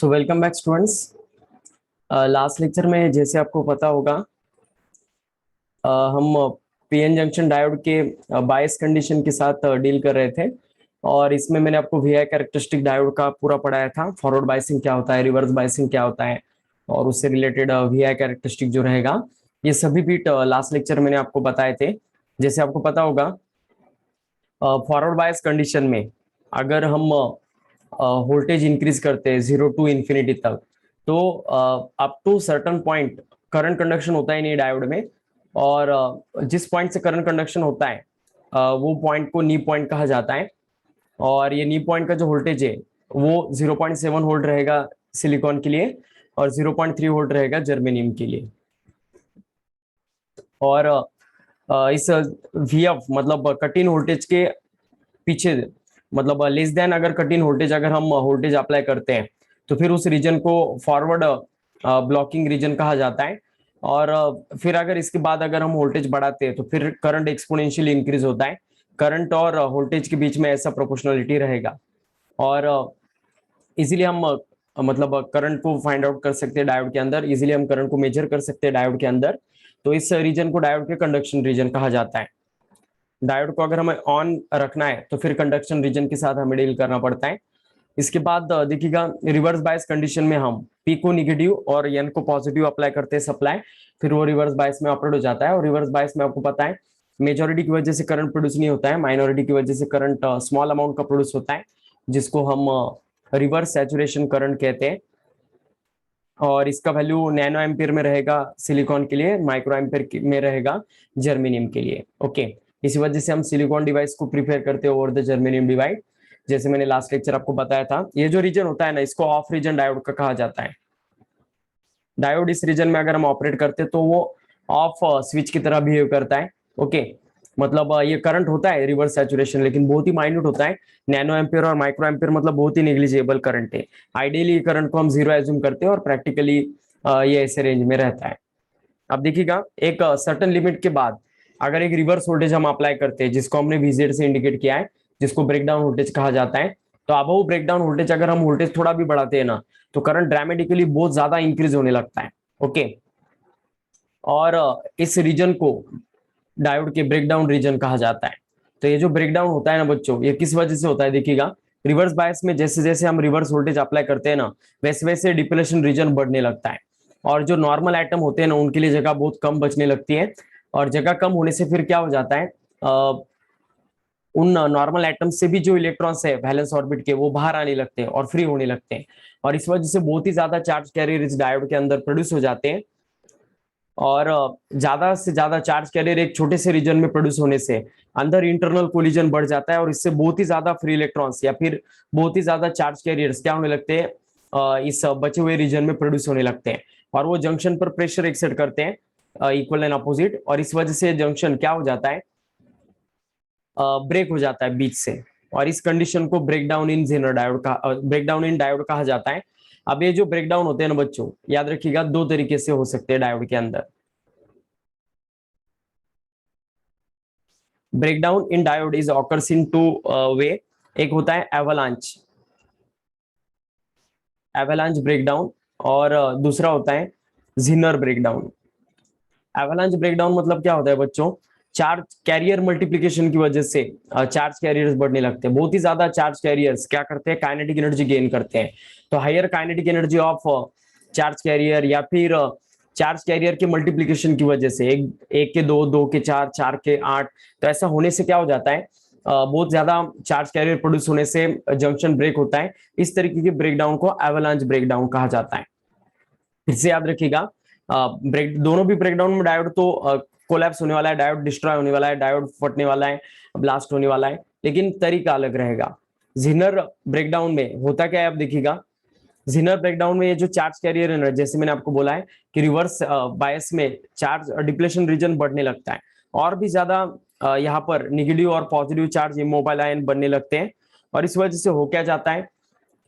So welcome back students. Last lecture में जैसे आपको पता होगा हम पीएन जंक्शन डायोड के बायस कंडीशन के साथ डील कर रहे थे और इसमें मैंने आपको वीआई कैरेक्टरिस्टिक डायोड का पूरा पढ़ाया था। फॉरवर्ड बायसिंग क्या होता है, रिवर्स बायसिंग क्या होता है और उससे रिलेटेड वीआई कैरेक्टरिस्टिक जो रहेगा, ये सभी बीट लास्ट लेक्चर मैंने आपको बताए थे। जैसे आपको पता होगा फॉरवर्ड बायस कंडीशन में अगर हम वोल्टेज इंक्रीज करते हैं 0 टू इंफिनिटी तक, तो up to certain point current conduction होता ही नहीं डायोड में। और जिस पॉइंट से करंट कंडक्शन होता है वो पॉइंट को नी पॉइंट कहा जाता है। और ये नी पॉइंट का जो वोल्टेज है वो 0.7 वोल्ट रहेगा सिलिकॉन के लिए और 0.3 वोल्ट रहेगा जर्मेनियम के लिए। और इस वीएफ मतलब कट इन वोल्टेज के पीछे, मतलब लेस देन अगर कट इन वोल्टेज अगर हम वोल्टेज अप्लाई करते हैं तो फिर उस रीजन को फॉरवर्ड ब्लॉकिंग रीजन कहा जाता है। और फिर अगर इसके बाद अगर हम वोल्टेज बढ़ाते हैं तो फिर करंट एक्सपोनेंशियली इंक्रीज होता है। करंट और वोल्टेज के बीच में ऐसा प्रोपोर्शनलिटी रहेगा और इजीली हम मतलब करंट को फाइंड आउट कर सकते हैं डायोड के अंदर। इजीली हम करंट को मेजर कर सकते हैं डायोड के अंदर। तो इस रीजन को डायोड के कंडक्शन रीजन कहा जाता है। डायोड को अगर हमें ऑन रखना है तो फिर कंडक्शन रीजन के साथ हमें डील करना पड़ता है। इसके बाद देखिएगा रिवर्स बायस कंडीशन में हम पी को निगेटिव और एन को पॉजिटिव अप्लाई करते हैं सप्लाई, फिर वो रिवर्स बायस में ऑपरेट हो जाता है। और रिवर्स बायस में आपको पता है मेजोरिटी की वजह से करंट प्रोड्यूस नहीं होता है, माइनॉरिटी की वजह से करंट स्मॉल अमाउंट का प्रोड्यूस होता है, जिसको हम रिवर्स सैचुरेशन करंट कहते हैं। और इसका वैल्यू नैनो एम्पियर में रहेगा सिलिकॉन के लिए, माइक्रो एम्पियर में रहेगा जर्मेनियम के लिए। ओके, इसी वजह से हम सिलिकॉन डिवाइस को प्रीफर करते हैं ओवर द जर्मेनियम डिवाइस। जैसे मैंने लास्ट लेक्चर आपको बताया था, ये जो रीजन होता है ना, इसको ऑफ रीजन डायोड का कहा जाता है। डायोड इस रीजन में अगर हम ऑपरेट करते हैं तो वो ऑफ स्विच की तरह बिहेव करता है। ओके, मतलब ये करंट होता है रिवर्स सैचुरेशन, लेकिन बहुत ही माइन्यूट होता है। नैनो एम्पियर और माइक्रो एम्पियर मतलब बहुत ही नेग्लिजिबल करंट है। आइडियली करंट को हम जीरो एज्यूम करते हैं और प्रैक्टिकली ये ऐसे रेंज में रहता है। अब देखिएगा एक सर्टन लिमिट के बाद अगर एक रिवर्स वोल्टेज हम अप्लाई करते हैं, जिसको हमने VZ से इंडिकेट किया है, जिसको ब्रेकडाउन वोल्टेज कहा जाता है, तो अब वो ब्रेकडाउन वोल्टेज अगर हम वोल्टेज थोड़ा भी बढ़ाते हैं ना, तो करंट ड्रामेटिकली बहुत ज्यादा इंक्रीज होने लगता है। ओके, और इस रीजन को डायोड के ब्रेकडाउन रीजन कहा जाता है। तो ये जो ब्रेकडाउन होता है ना बच्चों, ये किस वजह से होता है, देखिएगा रिवर्स बायस में जैसे जैसे हम रिवर्स वोल्टेज अप्लाई करते हैं ना, वैसे वैसे डिप्लेशन रीजन बढ़ने लगता है। और जो नॉर्मल आइटम होते हैं ना, उनके लिए जगह बहुत कम बचने लगती है। और जगह कम होने से फिर क्या हो जाता है, उन नॉर्मल एटम से भी जो इलेक्ट्रॉन्स है वैलेंस ऑर्बिट के, वो बाहर आने लगते हैं और फ्री होने लगते हैं। और इस वजह से बहुत ही ज्यादा चार्ज कैरियर इस डायोड के अंदर प्रोड्यूस हो जाते हैं। और ज्यादा से ज्यादा चार्ज कैरियर एक छोटे से रीजन में प्रोड्यूस होने से अंदर इंटरनल कोलिजन बढ़ जाता है और इससे बहुत ही ज्यादा फ्री इलेक्ट्रॉन्स या फिर बहुत ही ज्यादा चार्ज कैरियर्स क्या होने लगते हैं, इस बचे हुए रीजन में प्रोड्यूस होने लगते हैं। और वो जंक्शन पर प्रेशर एक्सर्ट करते हैं इक्वल एंड अपोजिट, और इस वजह से जंक्शन क्या हो जाता है, ब्रेक हो जाता है बीच से। और इस कंडीशन को ब्रेकडाउन इन जेनर डायोड का ब्रेकडाउन इन डायोड कहा जाता है। अब ये जो ब्रेकडाउन होते हैं ना बच्चों, याद रखिएगा दो तरीके से हो सकते हैं डायोड के अंदर। Breakdown in diode is occurs in two way. एक होता है एवलांच, एवलांच ब्रेकडाउन, और दूसरा होता है जिनर ब्रेकडाउन। एवलांच ब्रेकडाउन मतलब क्या होता है बच्चों, चार्ज कैरियर मल्टीप्लिकेशन की वजह से चार्ज कैरियर्स बढ़ने लगते हैं। बहुत ही ज्यादा चार्ज कैरियर्स क्या करते हैं, काइनेटिक एनर्जी गेन करते हैं। तो higher kinetic energy of charge carrier या फिर चार्ज कैरियर के मल्टीप्लिकेशन की वजह से एक के दो, दो के चार, चार के आठ, तो ऐसा होने से क्या हो जाता है, बहुत ज्यादा चार्ज कैरियर प्रोड्यूस होने से जंक्शन ब्रेक होता है। इस तरीके के ब्रेकडाउन को एवलांच ब्रेकडाउन कहा जाता है। फिर से याद रखिएगा, ब्रेक दोनों भी ब्रेकडाउन में डायोड तो कोलैप्स होने वाला है, डायोड डिस्ट्रॉय होने वाला है, डायोड फटने वाला है, ब्लास्ट होने वाला है, लेकिन तरीका अलग रहेगा। जिनर ब्रेकडाउन में होता क्या है, आप देखिएगा जिनर ब्रेकडाउन में ये जो चार्ज कैरियर है, जैसे मैंने आपको बोला है कि रिवर्स बायस में चार्ज डिप्लेशन रीजन बढ़ने लगता है और भी ज्यादा यहाँ पर निगेटिव और पॉजिटिव चार्ज इमोबाइल आयन बनने लगते हैं। और इस वजह से हो क्या जाता है,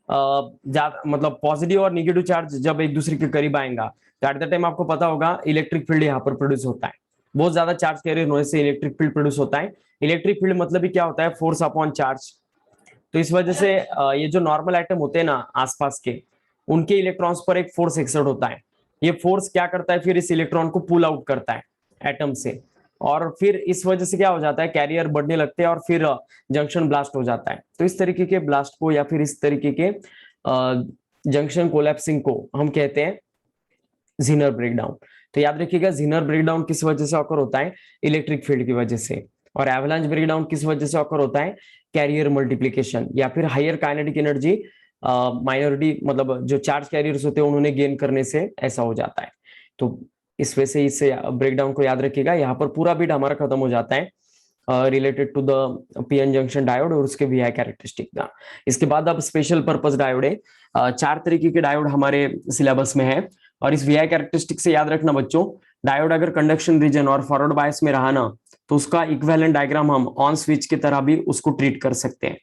मतलब पॉजिटिव और निगेटिव चार्ज जब एक दूसरे के करीब आएगा तो एट द टाइम आपको पता होगा इलेक्ट्रिक फील्ड यहाँ पर प्रोड्यूस होता है। बहुत ज्यादा चार्ज कैरियर होने से इलेक्ट्रिक फील्ड प्रोड्यूस होता है। इलेक्ट्रिक फील्ड मतलब ही क्या होता है, फोर्स अपॉन चार्ज। तो इस वजह से ये जो नॉर्मल आइटम होते हैं ना आसपास के, उनके इलेक्ट्रॉन्स पर एक फोर्स एक्सर्ट होता है। ये फोर्स क्या करता है, फिर इस इलेक्ट्रॉन को पुल आउट करता है एटम से, और फिर इस वजह से क्या हो जाता है, कैरियर बढ़ने लगते हैं और फिर जंक्शन ब्लास्ट हो जाता है। तो इस तरीके के ब्लास्ट को या फिर इस तरीके के जंक्शन कोलैप्सिंग को हम कहते हैं जीनर ब्रेकडाउन। तो याद रखिएगा, जीनर ब्रेकडाउन किस वजह से ऑकर होता है, इलेक्ट्रिक फील्ड की वजह से, और एवलांच ब्रेकडाउन किस वजह से ऑकर होता है, कैरियर मल्टीप्लीकेशन या फिर हायर काइनेटिक एनर्जी माइनॉरिटी, मतलब जो चार्ज कैरियर्स होते हैं उन्होंने गेन करने से ऐसा हो जाता है। तो इस वजह से इस ब्रेकडाउन को याद रखिएगा। यहाँ पर पूरा बिट हमारा खत्म हो जाता है related to the PN junction diode और उसके वीआई कैरेक्टरिस्टिक का। इसके बाद अब स्पेशल पर्पस डायोड है। 4 तरीके के डायोड हमारे सिलेबस में है, और इस वीआई कैरेक्टरिस्टिक से याद रखना बच्चों, डायोड अगर कंडक्शन रीजन और फॉरवर्ड बायस में रहा ना, तो उसका इक्विवेलेंट डायग्राम हम ऑन स्विच की तरह भी उसको ट्रीट कर सकते हैं।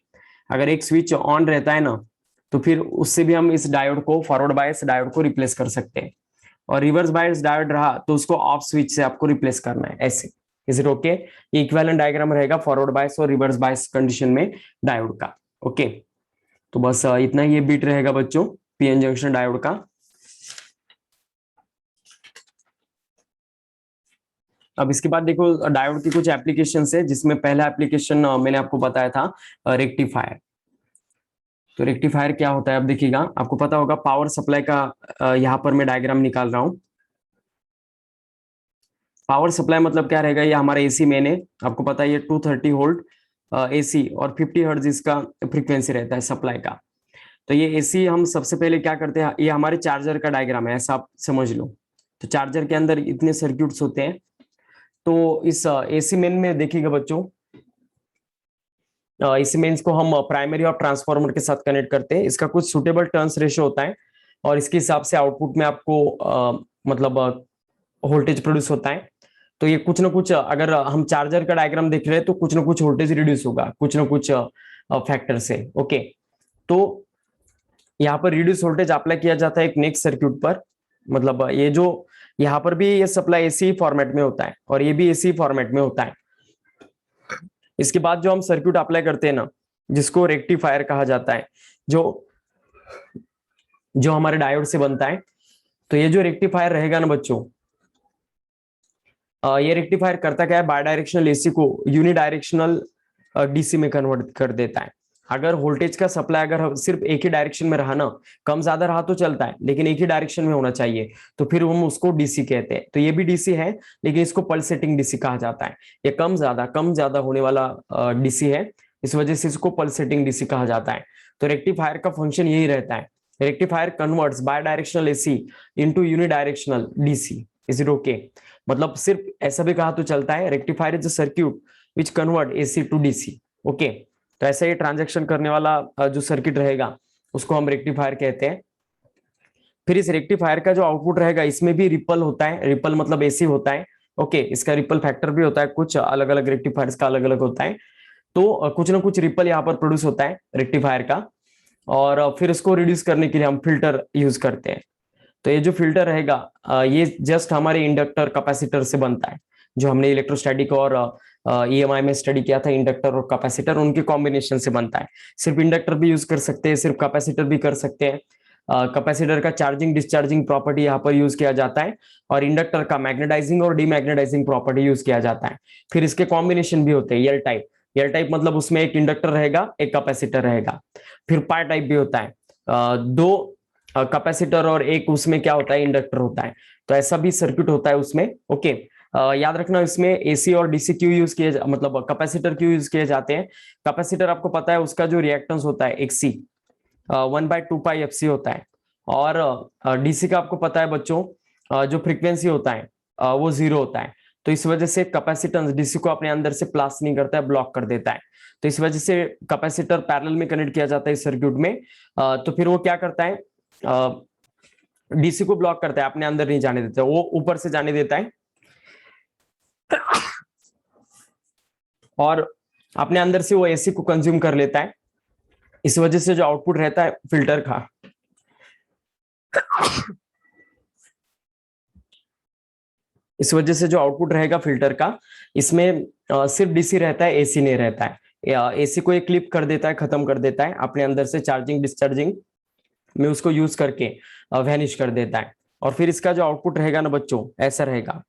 अगर एक स्विच ऑन रहता है ना, तो फिर उससे भी हम इस डायोड को, फॉरवर्ड बायस डायोड को रिप्लेस कर सकते हैं, और रिवर्स बायस डायोड रहा तो उसको ऑफ स्विच से आपको रिप्लेस करना है, ऐसे। Is it okay? ये इक्विवेलेंट डायग्राम रहेगा फॉरवर्ड बायस और रिवर्स बायस कंडीशन में डायोड का। ओके, तो बस इतना ये बिट रहेगा बच्चों पीएन जंक्शन डायोड का। अब इसके बाद देखो डायोड की कुछ एप्लीकेशन है, जिसमें पहला एप्लीकेशन मैंने आपको बताया था रेक्टिफायर। तो रेक्टिफायर क्या होता है, अब देखिएगा, आपको पता होगा पावर सप्लाई का यहाँ पर मैं डायग्राम निकाल रहा हूँ। पावर सप्लाई मतलब क्या रहेगा, ये हमारा एसी मेन है, आपको पता है ये 230 वोल्ट एसी और 50 हर्ट्ज इसका फ्रीक्वेंसी रहता है सप्लाई का। तो ये एसी हम सबसे पहले क्या करते हैं, ये हमारे चार्जर का डायग्राम है, ऐसा आप समझ लो। तो चार्जर के अंदर इतने सर्क्यूट्स होते हैं। तो इस एसी मेन में देखिएगा बच्चों, एसी मेन्स को हम प्राइमरी और ट्रांसफार्मर के साथ कनेक्ट करते हैं। इसका कुछ सुटेबल टर्न्स रेशियो होता है, और इसके हिसाब से आउटपुट में आपको मतलब वोल्टेज प्रोड्यूस होता है। तो ये कुछ ना कुछ, अगर हम चार्जर का डायग्राम देख रहे हैं तो कुछ ना कुछ वोल्टेज रिड्यूस होगा, कुछ ना कुछ फैक्टर से। ओके, तो यहाँ पर रिड्यूस वोल्टेज अप्लाई किया जाता है एक नेक्स्ट सर्क्यूट पर। मतलब ये जो यहाँ पर भी ये सप्लाई एसी फॉर्मेट में होता है, और ये भी एसी फॉर्मेट में होता है। इसके बाद जो हम सर्क्यूट अप्लाई करते हैं ना, जिसको रेक्टिफायर कहा जाता है, जो जो हमारे डायोड से बनता है। तो ये जो रेक्टिफायर रहेगा ना बच्चों, ये रेक्टिफायर करता क्या है, बायडायरेक्शनल एसी को यूनिडायरेक्शनल डीसी में कन्वर्ट कर देता है। अगर वोल्टेज का सप्लाई अगर सिर्फ एक ही डायरेक्शन में रहा ना, कम ज्यादा रहा तो चलता है, लेकिन एक ही डायरेक्शन में होना चाहिए, तो फिर हम उसको डीसी कहते हैं। तो ये भी डीसी है, लेकिन इसको पल्सेटिंग डीसी कहा जाता है। ये कम ज्यादा होने वाला डीसी है, इस वजह से इसको पल्सेटिंग डीसी कहा जाता है। तो रेक्टिफायर का फंक्शन यही रहता है, rectifier converts bidirectional AC into unidirectional DC. Is it okay? मतलब सिर्फ ऐसा भी कहा तो चलता है, rectifier is a circuit which convert AC to DC. Okay, तो ऐसा ये ट्रांजैक्शन करने वाला जो सर्किट रहेगा उसको हम रेक्टिफायर कहते हैं। फिर इस रेक्टिफायर का जो आउटपुट रहेगा, इसमें भी रिपल होता है, रिपल मतलब एसी होता है। ओके, इसका रिपल फैक्टर भी होता है, कुछ अलग अलग रेक्टिफायर्स का अलग अलग होता है। तो कुछ ना कुछ रिपल यहाँ पर प्रोड्यूस होता है रेक्टिफायर का, और फिर उसको रिड्यूस करने के लिए हम फिल्टर यूज करते हैं। तो ये जो फिल्टर रहेगा, ये जस्ट हमारे इंडक्टर कैपेसिटर से बनता है, जो हमने इलेक्ट्रोस्टैटिक और ईएमआई में स्टडी किया था। इंडक्टर और कैपेसिटर उनके कॉम्बिनेशन से बनता है। सिर्फ इंडक्टर भी यूज कर सकते हैं, सिर्फ कैपेसिटर भी कर सकते हैं। कैपेसिटर का चार्जिंग डिस्चार्जिंग प्रॉपर्टी यहाँ पर यूज किया जाता है, और इंडक्टर का मैग्नेटाइजिंग और डीमैग्नेटाइजिंग प्रॉपर्टी यूज किया जाता है। फिर इसके कॉम्बिनेशन भी होते हैं, एल टाइप। एल टाइप मतलब उसमें एक इंडक्टर रहेगा, एक कैपेसिटर रहेगा। फिर पाई टाइप भी होता है, दो कैपेसिटर और एक उसमें क्या होता है, इंडक्टर होता है। तो ऐसा भी सर्किट होता है उसमें। ओके, याद रखना, इसमें एसी और डीसी क्यों यूज किए, मतलब कैपेसिटर क्यों यूज किए जाते हैं। कैपेसिटर आपको पता है उसका जो रिएक्टेंस होता है एक्सी 1/2 पाई एफसी होता है, और डीसी का आपको पता है बच्चों, जो फ्रीक्वेंसी होता है वो 0 होता है। तो इस वजह से कैपेसिटेंस डीसी को अपने अंदर से प्लास नहीं करता है, ब्लॉक कर देता है। तो इस वजह से कैपेसिटर पैरेलल में कनेक्ट किया जाता है इस सर्क्यूट में। तो फिर वो क्या करता है, डीसी को ब्लॉक करता है, अपने अंदर नहीं जाने देता, वो ऊपर से जाने देता है, और अपने अंदर से वो एसी को कंज्यूम कर लेता है। इस वजह से जो आउटपुट रहता है फिल्टर का, इस वजह से जो आउटपुट रहेगा फिल्टर का, इसमें सिर्फ डीसी रहता है, एसी नहीं रहता है। एसी को एक क्लिप कर देता है, खत्म कर देता है अपने अंदर से चार्जिंग डिस्चार्जिंग में उसको यूज करके वैनिश कर देता है। और फिर इसका जो आउटपुट रहेगा ना बच्चों, ऐसा रहेगा।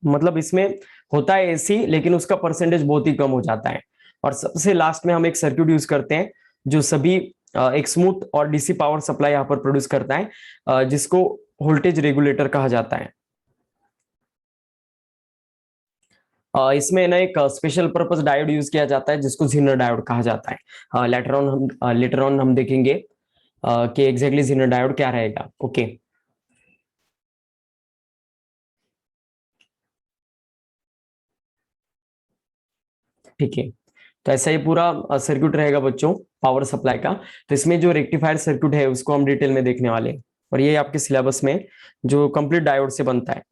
मतलब इसमें होता है एसी, लेकिन उसका परसेंटेज बहुत ही कम हो जाता है। और सबसे लास्ट में हम एक सर्किट यूज करते हैं जो सभी एक स्मूथ और डीसी पावर सप्लाई यहाँ पर प्रोड्यूस करता है, जिसको वोल्टेज रेगुलेटर कहा जाता है। इसमें ना एक स्पेशल पर्पस डायोड यूज किया जाता है जिसको जीनर डायोड कहा जाता है। लेटर ऑन हम देखेंगे कि एग्जैक्टली जीनर डायोड क्या रहेगा। ओके, ठीक है। तो ऐसा ही पूरा सर्किट रहेगा बच्चों पावर सप्लाई का। तो इसमें जो रेक्टिफायर सर्किट है उसको हम डिटेल में देखने वाले हैं, और ये आपके सिलेबस में जो कंप्लीट डायोड से बनता है।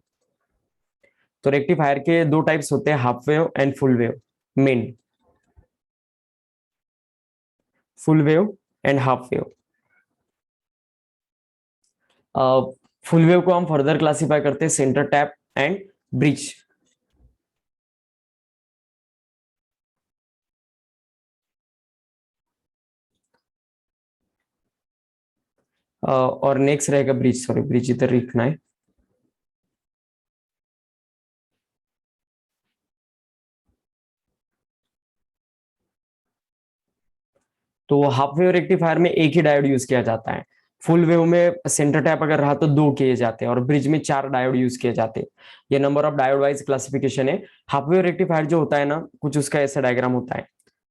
तो रेक्टिफायर के दो टाइप्स होते हैं, half wave and full wave main. Full wave and half wave. Full wave को हम फर्दर क्लासिफाई करते हैं सेंटर टैप एंड ब्रिज। और नेक्स्ट रहेगा ब्रिज, सॉरी ब्रिज इधर लिखना है। तो हाफ वेव रेक्टिफायर में एक ही डायोड यूज किया जाता है। फुल वेव में सेंटर टैप अगर रहा तो दो किए जाते हैं, और ब्रिज में चार डायोड यूज किए जाते हैं। ये number of diode wise classification है। हाफ वेव रेक्टिफायर जो होता है ना, कुछ उसका ऐसा डायग्राम होता है।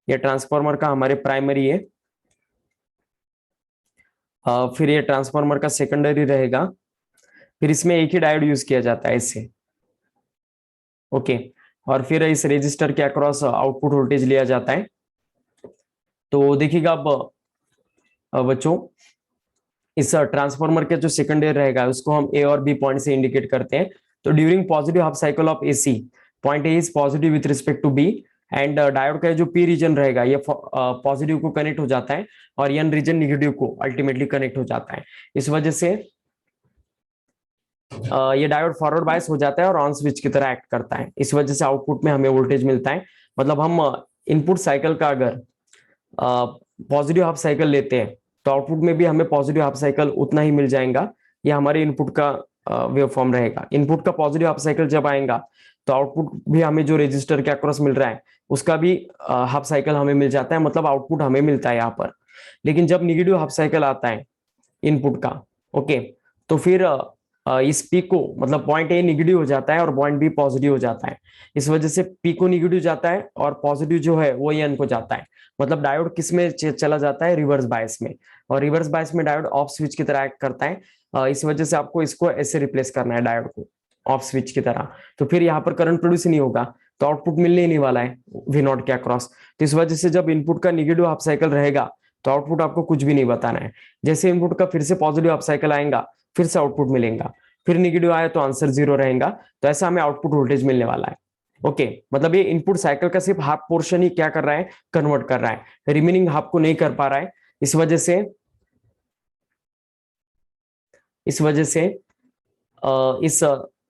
ये ट्रांसफार्मर का हमारे प्राइमरी है, फिर ये ट्रांसफार्मर का सेकेंडरी रहेगा, फिर इसमें एक ही डायोड यूज किया जाता है इससे। ओके, और फिर इस रेजिस्टर के अक्रॉस आउटपुट वोल्टेज लिया जाता है। तो देखिएगा अब बच्चों, इस ट्रांसफार्मर के जो सेकेंडरी रहेगा उसको हम ए और बी पॉइंट से इंडिकेट करते हैं। तो during positive half cycle of AC, point A is positive with respect to B, and diode का जो पी रीजन रहेगा ये पॉजिटिव को कनेक्ट हो जाता है, और एन रीजन निगेटिव को अल्टीमेटली कनेक्ट हो जाता है। इस वजह से ये डायोड फॉरवर्ड बायस हो जाता है और ऑन स्विच की तरह एक्ट करता है। इस वजह से आउटपुट में हमें वोल्टेज मिलता है। मतलब हम इनपुट साइकिल का अगर पॉजिटिव हाफ साइकिल लेते हैं तो आउटपुट में भी हमें पॉजिटिव हाफ साइकिल उतना ही मिल जाएगा। ये हमारे इनपुट का वेव फॉर्म रहेगा। इनपुट का पॉजिटिव हाफ साइकिल जब आएगा तो आउटपुट भी हमें जो रजिस्टर के अक्रॉस मिल रहा है उसका भी हाफ साइकिल हमें मिल जाता है, मतलब आउटपुट हमें मिलता है यहाँ पर। लेकिन जब निगेटिव हाफ साइकिल आता है इनपुट का, ओके, तो फिर इस पी को मतलब पॉइंट ए निगेटिव हो जाता है और पॉइंट बी पॉजिटिव हो जाता है। इस वजह से पी को निगेटिव जाता है और पॉजिटिव जो है वो एन को जाता है। मतलब डायोड किस में चला जाता है, रिवर्स बायस में। और रिवर्स बायस में डायोड ऑफ स्विच की तरह एक्ट करता है। इस वजह से आपको इसको ऐसे रिप्लेस करना है डायोड को, ऑफ स्विच की तरह। तो फिर यहाँ पर करंट प्रोड्यूस नहीं होगा, तो आउटपुट मिलने ही नहीं वाला है वी नॉट के अक्रॉस। तो इस वजह से जब इनपुट का निगेटिव हाफ साइकिल रहेगा तो आउटपुट आपको कुछ भी नहीं बताना है। जैसे इनपुट का फिर से पॉजिटिव हाफ साइकिल आएगा, फिर से आउटपुट मिलेगा, फिर निगेटिव आया तो आंसर जीरो रहेगा। तो ऐसा हमें आउटपुट वोल्टेज मिलने वाला है। ओके, मतलब ये इनपुट साइकिल का सिर्फ हाफ पोर्शन ही क्या कर रहा है, कन्वर्ट कर रहा है, रिमेनिंग हाफ को नहीं कर पा रहा है। इस वजह से इस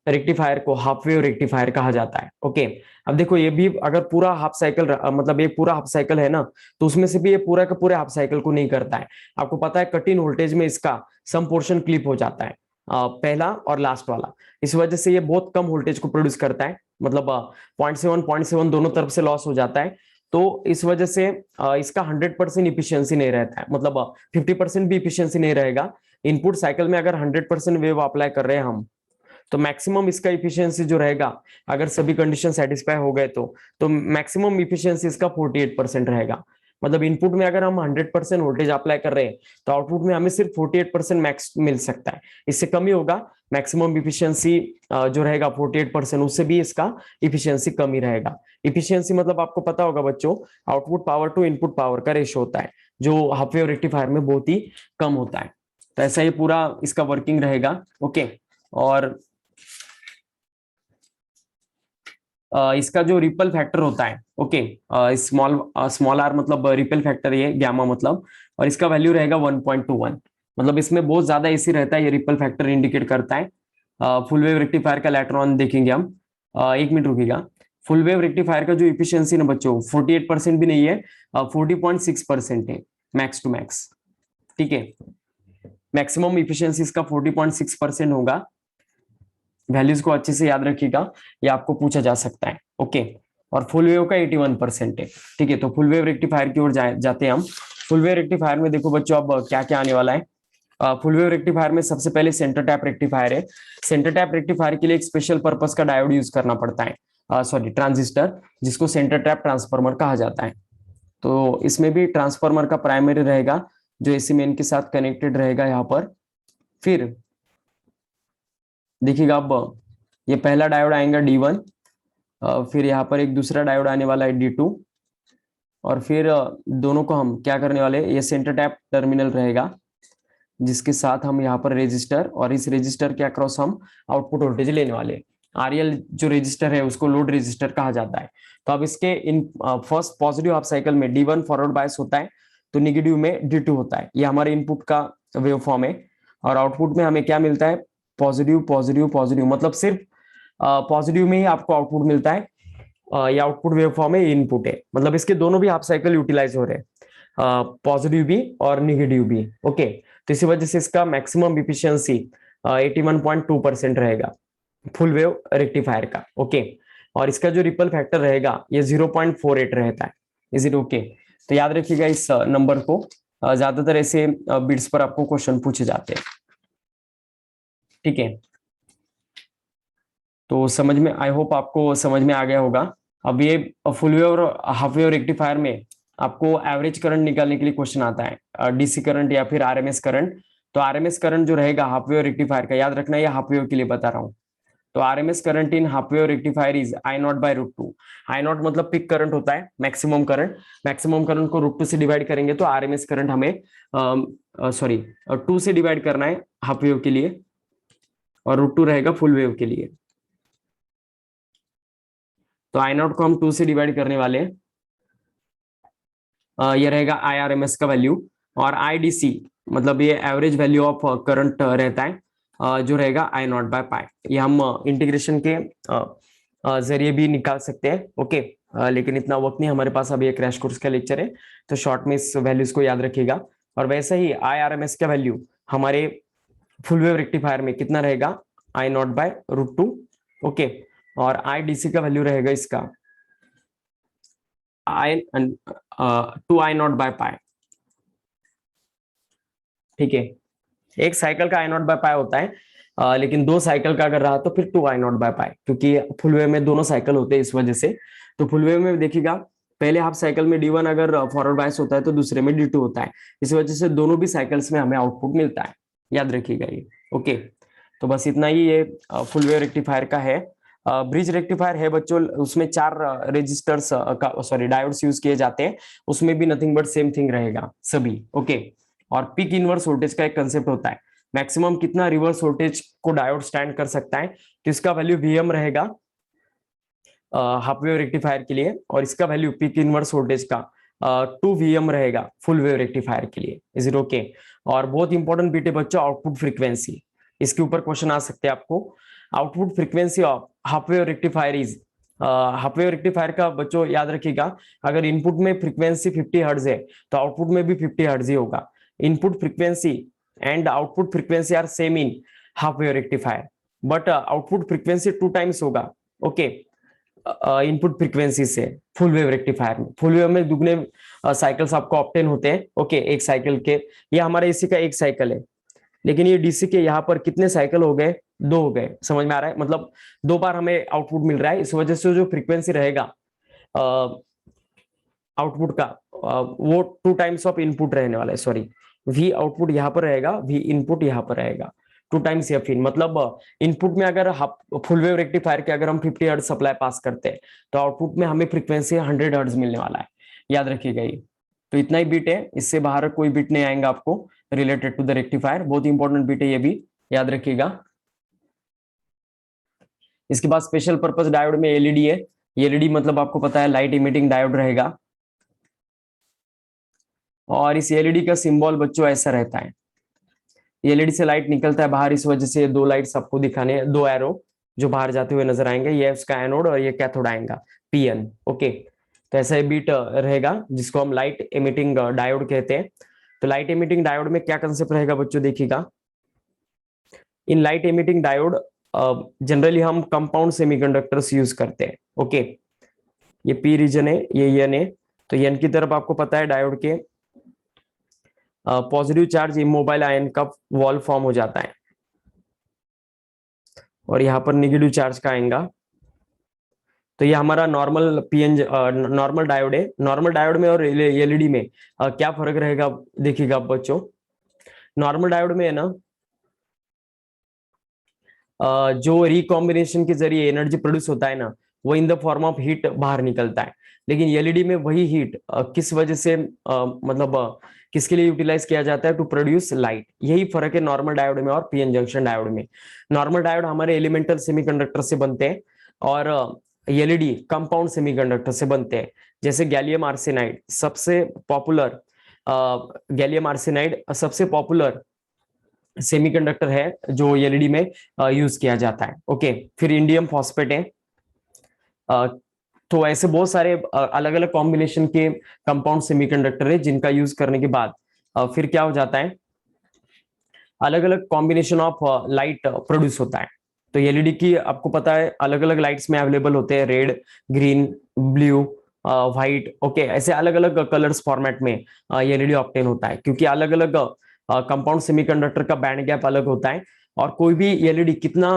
रेक्टिफायर को हाफ वेव रेक्टिफायर कहा जाता है। ओके, अब देखो ये भी अगर पूरा हाफ साइकिल मतलब ये पूरा हाफ साइकिल है ना, तो उसमें से भी ये पूरा का पूरे हाफ साइकिल को नहीं करता है। आपको पता है कट इन वोल्टेज में इसका सम पोर्शन क्लिप हो जाता है, पहला और लास्ट वाला। इस वजह से ये बहुत कम वोल्टेज को प्रोड्यूस करता है, मतलब 0.7 दोनों तरफ से लॉस हो जाता है। तो इस वजह से इसका 100% इफिशियंसी नहीं रहता है, मतलब 50% भी इफिशियंसी नहीं रहेगा। इनपुट साइकिल में अगर 100% वेव अप्लाई कर रहे हैं हम, तो मैक्सिमम इसका इफिशियंसी जो रहेगा, अगर सभी कंडीशन सेटिस्फाई हो गए तो मैक्सिमम इफिशियंसी इसका 48% रहेगा। मतलब इनपुट में अगर हम 100% वोल्टेज अप्लाई कर रहे हैं तो आउटपुट में हमें सिर्फ 48% मैक्स मिल सकता है। इससे कम ही होगा। मैक्सिमम इफिशियंसी जो रहेगा 48%, उससे भी इसका इफिशियंसी कम ही रहेगा। इफिशियंसी मतलब आपको पता होगा बच्चों, output power to input power का रेशो होता है, जो हाफ वेव रेक्टिफायर में बहुत ही कम होता है। तो ऐसा ही पूरा इसका वर्किंग रहेगा। ओके, और इसका जो रिपल फैक्टर होता है, ओके, स्मॉल आर मतलब रिपल फैक्टर, ये गामा मतलब, और इसका वैल्यू रहेगा 1.21। मतलब इसमें बहुत ज्यादा एसी रहता है, ये रिपल फैक्टर इंडिकेट करता है। फुल वेव रेक्टिफायर का लेटर ऑन देखेंगे हम। एक मिनट रुकिएगा। फुल वेव रेक्टिफायर का जो इफिशियंसी ना बच्चों 48% भी नहीं है, 40.6% है। Max to max. ठीक है, मैक्सिमम इफिशियंसी इसका 40.6% होगा। वैल्यूज को अच्छे से याद रखिएगा, ये आपको पूछा जा सकता है। ओके, और फुल वेव का 81% है। ठीक है, तो फुल वेव रेक्टिफायर की ओर जाते हैं हम। फुल वेव रेक्टिफायर में देखो बच्चों अब क्या क्या आने वाला है। फुल वेव रेक्टिफायर में सबसे पहले सेंटर टैप रेक्टिफायर है। सेंटर टैप रेक्टिफायर के लिए एक स्पेशल पर्पस का डायोड यूज करना पड़ता है, सॉरी ट्रांजिस्टर, जिसको सेंटर टैप ट्रांसफार्मर कहा जाता है। तो इसमें भी ट्रांसफार्मर का प्राइमरी रहेगा जो एसी मेन के साथ कनेक्टेड रहेगा यहाँ पर। फिर देखिएगा अब ये पहला डायोड आएगा D1, फिर यहाँ पर एक दूसरा डायोड आने वाला है D2, और फिर दोनों को हम क्या करने वाले, ये सेंटर टैप टर्मिनल रहेगा जिसके साथ हम यहाँ पर रेजिस्टर, और इस रेजिस्टर के अक्रॉस हम आउटपुट वोल्टेज लेने वाले। आरएल जो रेजिस्टर है उसको लोड रेजिस्टर कहा जाता है। तो अब इसके in first positive half cycle में D1 फॉरवर्ड बायस होता है, तो नेगेटिव में D2 होता है। ये हमारे इनपुट का वेव फॉर्म है, और आउटपुट में हमें क्या मिलता है, पॉजिटिव पॉजिटिव पॉजिटिव, मतलब सिर्फ पॉजिटिव में ही आपको आउटपुट मिलता है। ये आउटपुट वेव फॉर्म है, इनपुट है, मतलब इसके दोनों भी हाफ साइकिल यूटिलाइज हो रहे हैं, पॉजिटिव भी और निगेटिव भी। ओके, तो इसी वजह से इसका मैक्सिमम इफिशियंसी 81.2% रहेगा फुल वेव रेक्टिफायर का। ओके, और इसका जो रिपल फैक्टर रहेगा ये 0.48 रहता है। Is it okay? तो याद रखिएगा इस नंबर को, ज्यादातर ऐसे बिट्स पर आपको क्वेश्चन पूछे जाते हैं। ठीक है, तो समझ में, आई होप आपको समझ में आ गया होगा। अब ये फुल वेव और हाफ वेव रेक्टिफायर में आपको एवरेज करंट निकालने के लिए क्वेश्चन आता है, डीसी करंट या फिर आरएमएस करंट। तो आरएमएस करंट जो रहेगा हाफ वेव रेक्टिफायर का, याद रखना, ये हाफ वेव के लिए बता रहा हूँ। तो RMS current in half wave rectifier is I0/√2। I0 मतलब पिक करंट होता है, मैक्सिमम करंट। मैक्सिमम करंट को √2 से डिवाइड करेंगे तो आरएमएस करंट हमें सॉरी 2 से डिवाइड करना है हाफ वेव के लिए, और √2 रहेगा फुल वेव के लिए। तो I0 को हम 2 से डिवाइड करने वाले हैं, ये रहेगा IRMS का वैल्यू, और IDC मतलब ये एवरेज वैल्यू ऑफ करंट रहता है, जो रहेगा I0/π। ये हम इंटीग्रेशन के जरिए भी निकाल सकते हैं। ओके, लेकिन इतना वक्त नहीं हमारे पास, अभी एक क्रैश कोर्स का लेक्चर है, तो शॉर्ट में इस वैल्यूज को याद रखिएगा। और वैसे ही IRMS का वैल्यू हमारे फुल वेव रेक्टिफायर में कितना रहेगा, I0/√2। ओके, और IDC का वैल्यू रहेगा इसका 2I0/π। ठीक है, एक साइकिल का I0/π होता है, लेकिन 2 साइकिल का अगर रहा तो फिर 2I0/π, क्योंकि फुल वेव में दोनों साइकिल होते हैं इस वजह से। तो फुल वेव में देखिएगा पहले हाफ साइकिल में D1 अगर फॉरवर्ड बायस होता है तो दूसरे में D2 होता है, इस वजह से दोनों भी साइकिल्स में हमें आउटपुट मिलता है, याद रखिएगा ये। ओके, तो बस इतना ही ये फुल वेव रेक्टिफायर का है। ब्रिज रेक्टिफायर है बच्चों, उसमें 4 रेजिस्टर्स का सॉरी डायोड्स यूज किए जाते हैं, उसमें भी नथिंग बट सेम थिंग रहेगा सभी। ओके, और पीक इनवर्स वोल्टेज का एक कंसेप्ट होता है, मैक्सिमम कितना रिवर्स वोल्टेज को डायोड स्टैंड कर सकता है, तो इसका वैल्यू Vm रहेगा हाफ वेव रेक्टिफायर के लिए, और इसका वैल्यू पीक इनवर्स वोल्टेज का 2 Vm रहेगा फुल वेव रेक्टिफायर के लिए। Is it okay? और बहुत इंपॉर्टेंट बिट है बच्चों, आउटपुट फ्रीक्वेंसी, इसके ऊपर क्वेश्चन आ सकते हैं आपको। Output frequency of half wave rectifier is, half wave rectifier का बच्चों याद रखिएगा, अगर इनपुट में फ्रीक्वेंसी 50 हर्ट्ज है तो आउटपुट में भी 50 हर्ट्ज ही होगा। Input frequency and output frequency are same in half wave rectifier, but output frequency 2 times होगा। ओके, इनपुट फ्रीक्वेंसी से फुल वेव रेक्टिफायर में, फुल वेव में दुगने साइकिल्स आपको ऑब्टेन होते हैं। ओके, एक साइकिल के, ये हमारे एसी का एक साइकिल है, लेकिन ये डीसी के यहाँ पर कितने साइकिल हो गए, 2 हो गए। समझ में आ रहा है? मतलब 2 बार हमें आउटपुट मिल रहा है, इस वजह से जो फ्रीक्वेंसी रहेगा आउटपुट का, वो 2 टाइम्स ऑफ इनपुट रहने वाला है। सॉरी, वी आउटपुट यहाँ पर रहेगा, वी इनपुट यहाँ पर रहेगा, 2 टाइम्स एफ इन। मतलब इनपुट में अगर फुल वेव रेक्टिफायर के अगर हम 50 हर्ट्ज सप्लाई पास करते हैं तो आउटपुट में हमें फ्रीक्वेंसी 100 हर्ट्ज मिलने वाला है, याद रखिएगा ये। तो इतना ही बिट है, इससे बाहर कोई बिट नहीं आएगा आपको रिलेटेड टू द रेक्टिफायर। बहुत इंपॉर्टेंट बिट है ये भी, याद रखिएगा। इसके बाद स्पेशल पर्पस डायोड में एलईडी है। एलईडी मतलब आपको पता है लाइट इमिटिंग डायोड रहेगा, और इस एलईडी का सिंबल बच्चों ऐसा रहता है, एलईडी से लाइट निकलता है बाहर, इस वजह से 2 लाइट्स आपको दिखाने, 2 एरो जो बाहर जाते हुए नजर आएंगे, ये उसका एनोड और ये कैथोड आएगा, पीएन। ओके, तो ऐसा ही बीट रहेगा जिसको हम लाइट एमिटिंग डायोड कहते हैं। तो लाइट एमिटिंग डायोड में क्या कंसेप्ट रहेगा बच्चों, देखिएगा। In light emitting diode generally हम कंपाउंड सेमीकंडक्टर्स यूज करते हैं। ओके, ये पी रीजन है, ये एन है। तो एन की तरफ आपको पता है डायोड के पॉजिटिव चार्ज इमोबाइल आयन का वॉल फॉर्म हो जाता है, और यहाँ पर नेगेटिव चार्ज का आएगा। तो ये हमारा नॉर्मल पीएन नॉर्मल डायोड है। नॉर्मल डायोड में और एलईडी में क्या फर्क रहेगा, देखिएगा बच्चों। नॉर्मल डायोड में है ना, जो रिकॉम्बिनेशन के जरिए एनर्जी प्रोड्यूस होता है ना, वो in the form of heat बाहर निकलता है। लेकिन एलईडी में वही हीट किस वजह से मतलब किसके लिए यूटिलाइज किया जाता है, टू प्रोड्यूस लाइट। यही फर्क है नॉर्मल डायोड में और पीएन जंक्शन डायोड में। नॉर्मल डायोड हमारे एलिमेंटल सेमीकंडक्टर से बनते हैं, और एलईडी कंपाउंड सेमीकंडक्टर से बनते हैं। जैसे गैलियम आर्सेनाइड सबसे पॉपुलर, गैलियम आर्सेनाइड सबसे पॉपुलर सेमीकंडक्टर है जो एलईडी में यूज किया जाता है। ओके, फिर इंडियम फॉस्फेट है। तो ऐसे बहुत सारे अलग अलग कॉम्बिनेशन के कंपाउंड सेमीकंडक्टर है जिनका यूज करने के बाद फिर क्या हो जाता है, अलग अलग कॉम्बिनेशन ऑफ लाइट प्रोड्यूस होता है। तो एलईडी की आपको पता है अलग अलग लाइट्स में अवेलेबल होते हैं, red, green, blue, white. Okay, ऐसे अलग अलग कलर्स फॉर्मेट में एलईडी ऑब्टेन होता है, क्योंकि अलग अलग कंपाउंड सेमीकंडक्टर का बैंड गैप अलग होता है, और कोई भी एलईडी कितना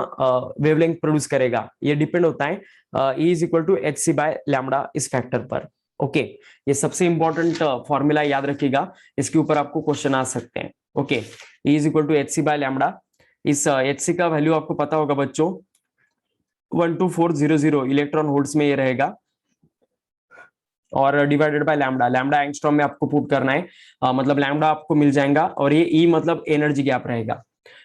वेवलेंथ प्रोड्यूस करेगा ये डिपेंड होता है E is equal to H C by lambda इस फैक्टर पर। ओके, ये सबसे इंपॉर्टेंट फॉर्मूला याद रखिएगा, इसके ऊपर आपको क्वेश्चन आ सकते हैं। Okay, E is equal to H C by lambda. इस एच सी का वैल्यू आपको पता होगा बच्चों, 12400 इलेक्ट्रॉन वोल्ट्स में ये रहेगा, और divided by lambda. Lambda angstrom में आपको पुट करना है, मतलब लैम्डा आपको मिल जाएगा, और ये ई मतलब एनर्जी गैप रहेगा।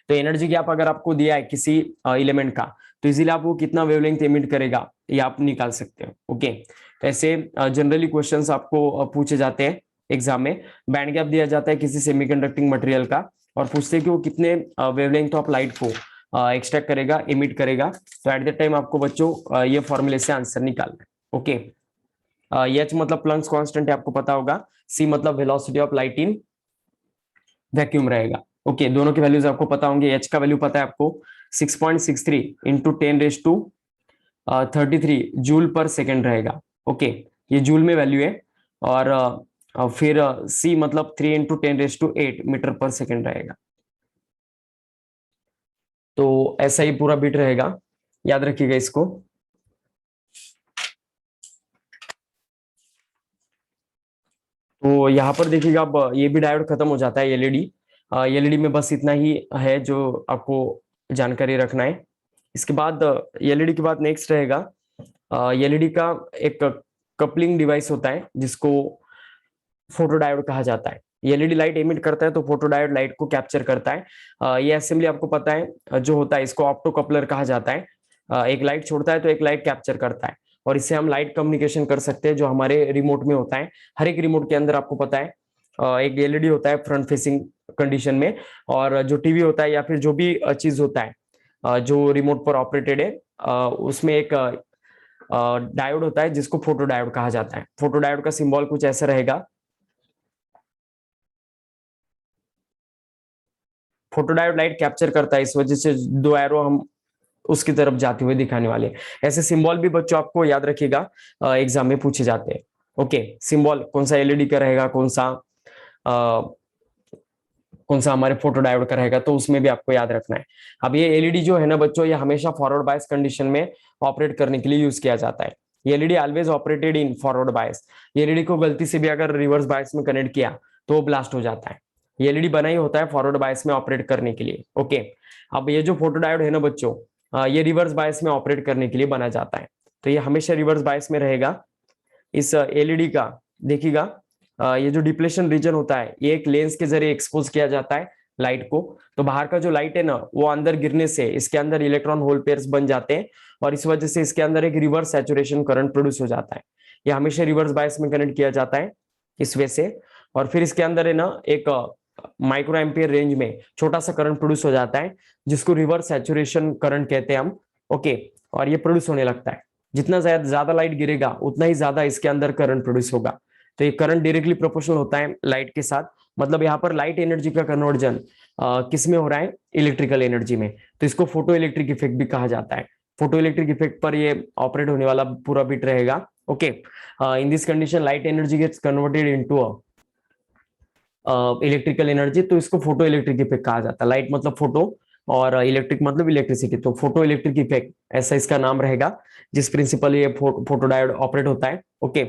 तो एनर्जी गैप अगर आपको दिया है किसी एलिमेंट का, तो इजीली आप वो कितना वेवलेंथ एमिट करेगा ये आप निकाल सकते हो। ओके, तो ऐसे जनरली क्वेश्चंस आपको पूछे जाते हैं एग्जाम में। बैंड गैप दिया जाता है किसी सेमीकंडक्टिंग मटेरियल का, और पूछते हैं कि वो कितने वेवलेंथ ऑफ लाइट को एक्सट्रैक्ट करेगा, एमिट करेगा। तो एट दैट टाइम आपको बच्चों ये फॉर्मूले से आंसर निकालना है। ओके, एच मतलब प्लंक्स कांस्टेंट है, आपको पता होगा। सी मतलब velocity of light in vacuum रहेगा। ओके, दोनों की वैल्यूज आपको पता होंगे। एच का वैल्यू पता है आपको, 6.63 इंटू 10⁻33 जूल पर सेकेंड रहेगा। ओके, ये जूल में वैल्यू है, और फिर सी मतलब 3 इंटू 10⁸8 मीटर पर सेकेंड रहेगा। तो ऐसा ही पूरा बिट रहेगा, याद रखिएगा इसको। तो यहाँ पर देखिएगा, अब ये भी डायोड खत्म हो जाता है एलईडी। एलईडी में बस इतना ही है जो आपको जानकारी रखना है। इसके बाद एलईडी के बाद नेक्स्ट रहेगा, एलईडी का एक कपलिंग डिवाइस होता है जिसको फोटो डायोड कहा जाता है। एलईडी लाइट एमिट करता है तो फोटो डायोड लाइट को कैप्चर करता है। ये असेंबली आपको पता है जो होता है, इसको ऑप्टो कपलर कहा जाता है। एक लाइट छोड़ता है तो एक लाइट कैप्चर करता है, और इससे हम लाइट कम्युनिकेशन कर सकते हैं जो हमारे रिमोट में होता है। हर एक रिमोट के अंदर आपको पता है एक एलईडी होता है फ्रंट फेसिंग कंडीशन में, और जो टीवी होता है या फिर जो भी चीज होता है जो रिमोट पर ऑपरेटेड है, उसमें एक डायोड होता है जिसको फोटो डायोड कहा जाता है। फोटो डायोड का सिंबल कुछ ऐसा रहेगा। फोटो डायोड लाइट कैप्चर करता है, इस वजह से दो एरो हम उसकी तरफ जाते हुए दिखाने वाले। ऐसे सिंबल भी बच्चों आपको याद रखिएगा, एग्जाम में पूछे जाते हैं। ओके, सिंबल कौन सा एलईडी का रहेगा, कौन सा हमारे फोटो डायोड का रहेगा, तो उसमें भी आपको याद रखना है। अब ये एलईडी जो है ना बच्चों, ये हमेशा फॉरवर्ड बायस कंडीशन में ऑपरेट करने के लिए यूज किया जाता है। ये LED always operated in forward bias. ये एलईडी को गलती से भी अगर रिवर्स बायस में कनेक्ट किया तो वो ब्लास्ट हो जाता है। ये एलईडी बना ही होता है फॉरवर्ड बायस में ऑपरेट करने के लिए। ओके, अब ये जो फोटो डायोड है ना बच्चों, ये रिवर्स बायस में ऑपरेट करने के लिए बना जाता है, तो ये हमेशा रिवर्स बायस में रहेगा। इस एलईडी का देखिएगा, ये जो डिप्लेशन रीजन होता है ये एक लेंस के जरिए एक्सपोज किया जाता है लाइट को। तो बाहर का जो लाइट है ना वो अंदर गिरने से इसके अंदर इलेक्ट्रॉन होल पेयर्स बन जाते हैं, और इस वजह से इसके अंदर एक रिवर्स सैचुरेशन करंट प्रोड्यूस हो जाता है। ये हमेशा रिवर्स बायस में कनेक्ट किया जाता है इस वे से, और फिर इसके अंदर है ना एक माइक्रो एम्पियर रेंज में छोटा सा करंट प्रोड्यूस हो जाता है जिसको रिवर्स सैचुरेशन करंट कहते हैं हम। ओके, और ये प्रोड्यूस होने लगता है। जितना ज्यादा लाइट गिरेगा उतना ही ज्यादा इसके अंदर करंट प्रोड्यूस होगा। तो ये करंट डायरेक्टली प्रोपोर्शनल होता है लाइट के साथ। मतलब यहाँ पर लाइट एनर्जी का कन्वर्जन किस में हो रहा है, इलेक्ट्रिकल एनर्जी में। तो इसको फोटो इलेक्ट्रिक इफेक्ट भी कहा जाता है। फोटो इलेक्ट्रिक इफेक्ट पर ये ऑपरेट होने वाला पूरा बिट रहेगा। Okay, in this condition light energy gets converted into electrical energy, तो इसको फोटो इलेक्ट्रिक इफेक्ट कहा जाता है। लाइट मतलब फोटो और इलेक्ट्रिक मतलब इलेक्ट्रिसिटी, तो फोटो इलेक्ट्रिक इफेक्ट ऐसा इसका नाम रहेगा, जिस प्रिंसिपल ये फोटो डायोड ऑपरेट होता है। ओके,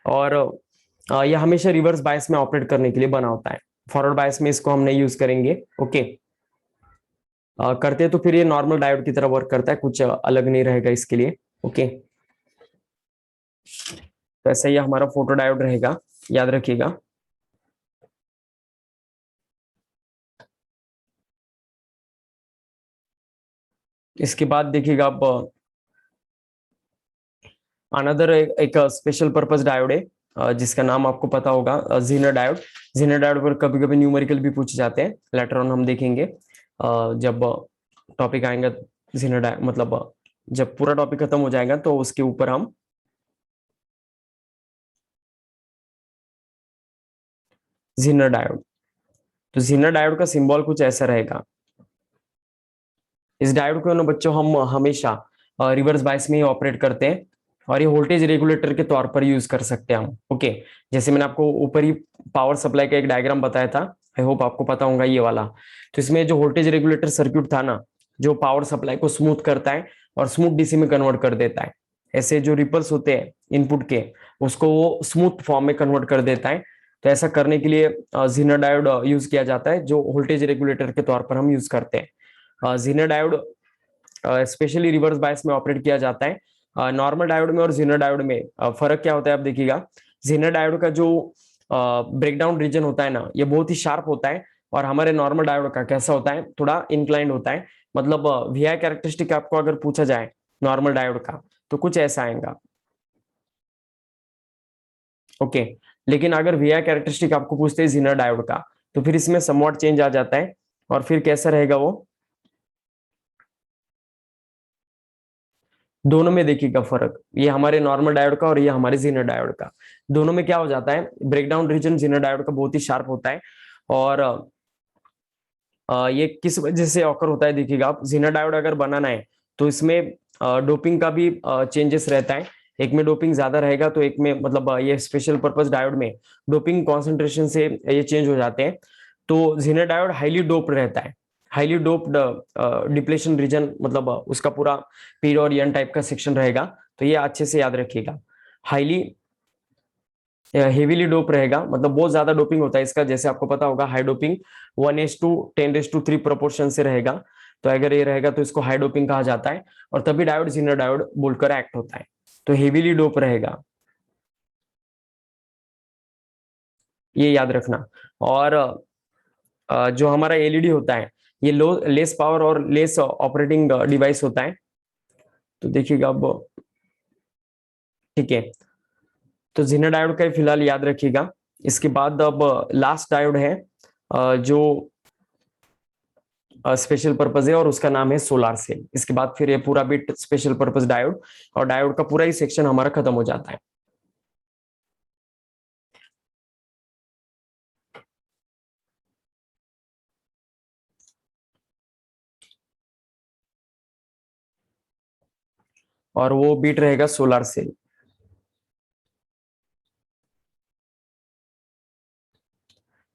और यह हमेशा रिवर्स बायस में ऑपरेट करने के लिए बना होता है। फॉरवर्ड बायस में इसको हम नहीं यूज करेंगे। ओके, करते तो फिर ये नॉर्मल डायोड की तरह वर्क करता है, कुछ अलग नहीं रहेगा इसके लिए। ओके, तो ऐसा ही हमारा फोटो डायोड रहेगा, याद रखिएगा। इसके बाद देखिएगा आप अनदर एक स्पेशल पर्पस डायोड है, जिसका नाम आपको पता होगा, जीनर डायोड। जीनर डायोड पर कभी कभी न्यूमेरिकल भी पूछे जाते हैं, लेटर ऑन हम देखेंगे जब टॉपिक आएगा। जीनर डायोड मतलब जब पूरा टॉपिक खत्म हो जाएगा तो उसके ऊपर हम जीनर डायोड। तो जीनर डायोड का सिंबल कुछ ऐसा रहेगा। इस डायोड को ना बच्चों हम हमेशा रिवर्स बायस में ही ऑपरेट करते हैं, और ये वोल्टेज रेगुलेटर के तौर पर यूज कर सकते हैं हम। ओके, जैसे मैंने आपको ऊपर ही पावर सप्लाई का एक डायग्राम बताया था, आई होप आपको पता होगा ये वाला। तो इसमें जो वोल्टेज रेगुलेटर सर्क्यूट था ना, जो पावर सप्लाई को स्मूथ करता है और स्मूथ डीसी में कन्वर्ट कर देता है। ऐसे जो रिपल्स होते हैं इनपुट के, उसको वो स्मूथ फॉर्म में कन्वर्ट कर देता है। तो ऐसा करने के लिए जीनर डायोड यूज किया जाता है, जो वोल्टेज रेगुलेटर के तौर पर हम यूज करते हैं। Zener diode specially reverse bias में ऑपरेट किया जाता है। नॉर्मल डायोड में और जीनर डायोड में फर्क क्या होता है आप देखिएगा। जीनर डायोड का जो ब्रेकडाउन रीजन होता है ना, ये बहुत ही शार्प होता है, और हमारे नॉर्मल डायोड का कैसा होता है, थोड़ा इंक्लाइंड होता है। मतलब वीआई कैरेक्टरिस्टिक आपको अगर पूछा जाए नॉर्मल डायोड का, तो कुछ ऐसा आएगा। ओके, लेकिन अगर वीआई कैरेक्टरिस्टिक आपको पूछते हैं जीनर डायोड का, तो फिर इसमें समवॉट चेंज आ जाता है, और फिर कैसा रहेगा वो। दोनों में देखिएगा फर्क, ये हमारे नॉर्मल डायोड का और ये हमारे जीनर डायोड का। दोनों में क्या हो जाता है, ब्रेकडाउन रीजन जीनर डायोड का बहुत ही शार्प होता है। और ये किस वजह से ऑकर होता है देखिएगा आप। जीनर डायोड अगर बनाना है तो इसमें डोपिंग का भी चेंजेस रहता है। एक में डोपिंग ज्यादा रहेगा, तो एक में मतलब ये स्पेशल पर्पस डायोड में डोपिंग कॉन्सेंट्रेशन से ये चेंज हो जाते हैं। तो जीनर डायोड हाईली डोप्ड रहता है। हाईली डोप्ड डिप्लेशन रीजन, मतलब उसका पूरा पी और एन टाइप का सेक्शन रहेगा। तो ये अच्छे से याद रखिएगा, हाईली हेवीली डोप रहेगा, मतलब बहुत ज्यादा डोपिंग होता है इसका। जैसे आपको पता होगा हाई डोपिंग 1:10⁻³ प्रोपोर्शन से रहेगा। तो अगर ये रहेगा तो इसको हाई डोपिंग कहा जाता है, और तभी डायोड जीनर डायोड बोलकर एक्ट होता है। तो हेवीली डोप रहेगा, ये याद रखना। और जो हमारा एलईडी होता है, ये लो लेस पावर और लेस ऑपरेटिंग डिवाइस होता है। तो देखिएगा अब, ठीक है, तो जीनर डायोड का फिलहाल याद रखिएगा। इसके बाद अब लास्ट डायोड है जो स्पेशल पर्पज है, और उसका नाम है सोलार सेल। इसके बाद फिर ये पूरा बिट स्पेशल पर्पज डायोड, और डायोड का पूरा ही सेक्शन हमारा खत्म हो जाता है। और वो बिट रहेगा सोलार सेल।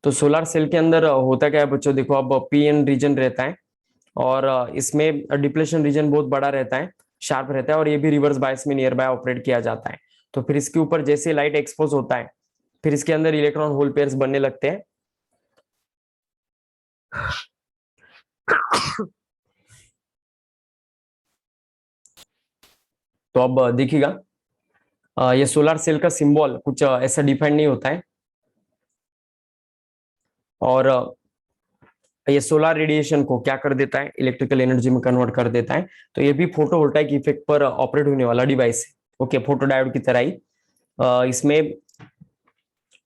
तो सोलार सेल के अंदर होता क्या है बच्चों, देखो अब पीएन रीजन रहता है, और इसमें डिप्लेशन रीजन बहुत बड़ा रहता है, शार्प रहता है, और ये भी रिवर्स बायस में नियर बाय ऑपरेट किया जाता है। तो फिर इसके ऊपर जैसे लाइट एक्सपोज होता है, फिर इसके अंदर इलेक्ट्रॉन होल पेयर्स बनने लगते हैं। तो अब देखिएगा, ये सोलर सेल का सिंबल कुछ ऐसा डिफाइंड नहीं होता है, और ये सोलर रेडिएशन को क्या कर देता है, इलेक्ट्रिकल एनर्जी में कन्वर्ट कर देता है। तो ये भी फोटोवोल्टाइक इफेक्ट पर ऑपरेट होने वाला डिवाइस है। ओके, फोटो डायोड की तरह ही इसमें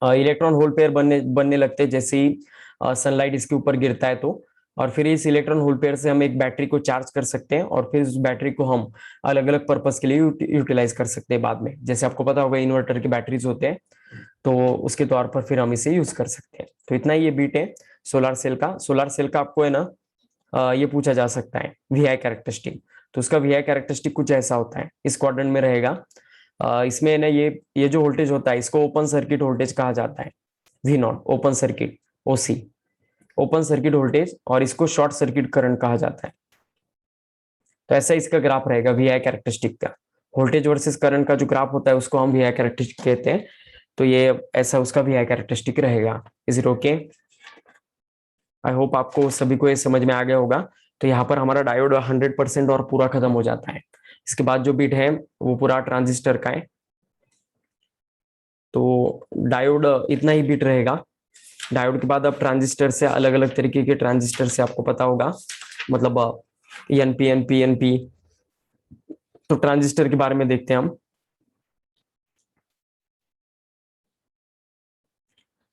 इलेक्ट्रॉन होल पेयर बनने बनने लगते हैं जैसे ही सनलाइट इसके ऊपर गिरता है। तो और फिर इस इलेक्ट्रॉन होल पेयर से हम एक बैटरी को चार्ज कर सकते हैं और फिर उस बैटरी को हम अलग अलग पर्पस के लिए यूटिलाइज कर सकते हैं बाद में। जैसे आपको पता होगा इन्वर्टर के बैटरीज होते हैं, तो उसके तौर पर फिर हम इसे यूज कर सकते हैं। तो इतना ये बीट है सोलर सेल का। सोलर सेल का आपको है ना ये पूछा जा सकता है वीआई कैरेक्टरिस्टिक। तो उसका वीआई कैरेक्टरिस्टिक कुछ ऐसा होता है, इस क्वाड्रेंट में रहेगा। इसमें ना ये जो वोल्टेज होता है इसको ओपन सर्किट वोल्टेज कहा जाता है, V naught open circuit, OC open circuit voltage, और इसको शॉर्ट सर्किट करंट कहा जाता है। तो ऐसा इसका ग्राफ रहेगा वीआई कैरेक्टरिस्टिक का। वोल्टेज वर्सेस करंट का जो ग्राफ होता है उसको हम वीआई कैरेक्टरिस्टिक कहते हैं। तो ये ऐसा उसका वीआई कैरेक्टरिस्टिक रहेगा। Is it okay? I hope आपको सभी को ये समझ में आ गया होगा। तो यहाँ पर हमारा डायोड 100% और पूरा खत्म हो जाता है। इसके बाद जो बिट है वो पूरा ट्रांजिस्टर का है। तो डायोड इतना ही बिट रहेगा। डायोड के बाद अब ट्रांजिस्टर से अलग अलग तरीके के ट्रांजिस्टर से आपको पता होगा, मतलब एनपीएन पीएनपी। तो ट्रांजिस्टर के बारे में देखते हैं हम।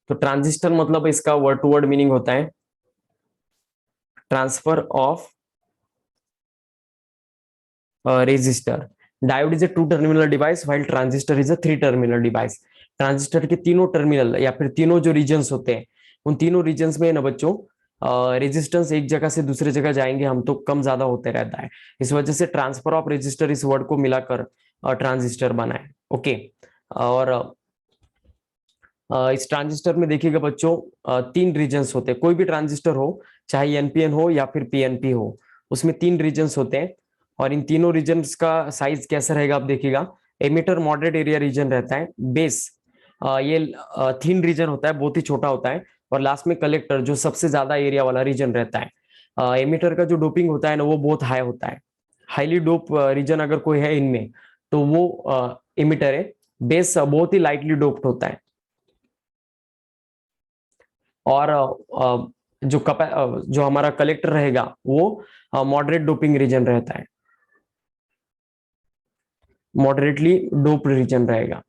तो ट्रांजिस्टर मतलब इसका वर्ड टू वर्ड मीनिंग होता है transfer of resistor. Diode is a two terminal device while transistor is a three terminal device. Transistor के तीनों टर्मिनल या फिर तीनों जो रीजन्स होते हैं, उन तीनों रीजन्स में ना बच्चों रेजिस्टेंस एक जगह से दूसरे जगह जाएंगे हम तो कम ज्यादा होते रहता है। इस वजह से ट्रांसफर ऑफ रेजिस्टर इस वर्ड को मिलाकर ट्रांजिस्टर बना है। ओके। और इस ट्रांजिस्टर में देखिएगा बच्चों तीन रीजन्स होते हैं। कोई भी ट्रांजिस्टर हो, चाहे एनपीएन हो या फिर पीएनपी हो, उसमें तीन रीजन्स होते हैं। और इन तीनों रीजन्स का साइज कैसा रहेगा आप देखिएगा। एमिटर मॉडरेट एरिया रीजन रहता है, बेस ये थिन रीजन होता है, बहुत ही छोटा होता है, और लास्ट में कलेक्टर जो सबसे ज्यादा एरिया वाला रीजन रहता है। एमिटर का जो डोपिंग होता है ना वो बहुत हाई होता है। हाईली डोप रीजन अगर कोई है इनमें तो वो एमिटर है। बेस बहुत ही लाइटली डोप्ड होता है। और जो हमारा कलेक्टर रहेगा वो मॉडरेट डोपिंग रीजन रहता है, मॉडरेटली डोप्ड रीजन रहेगा।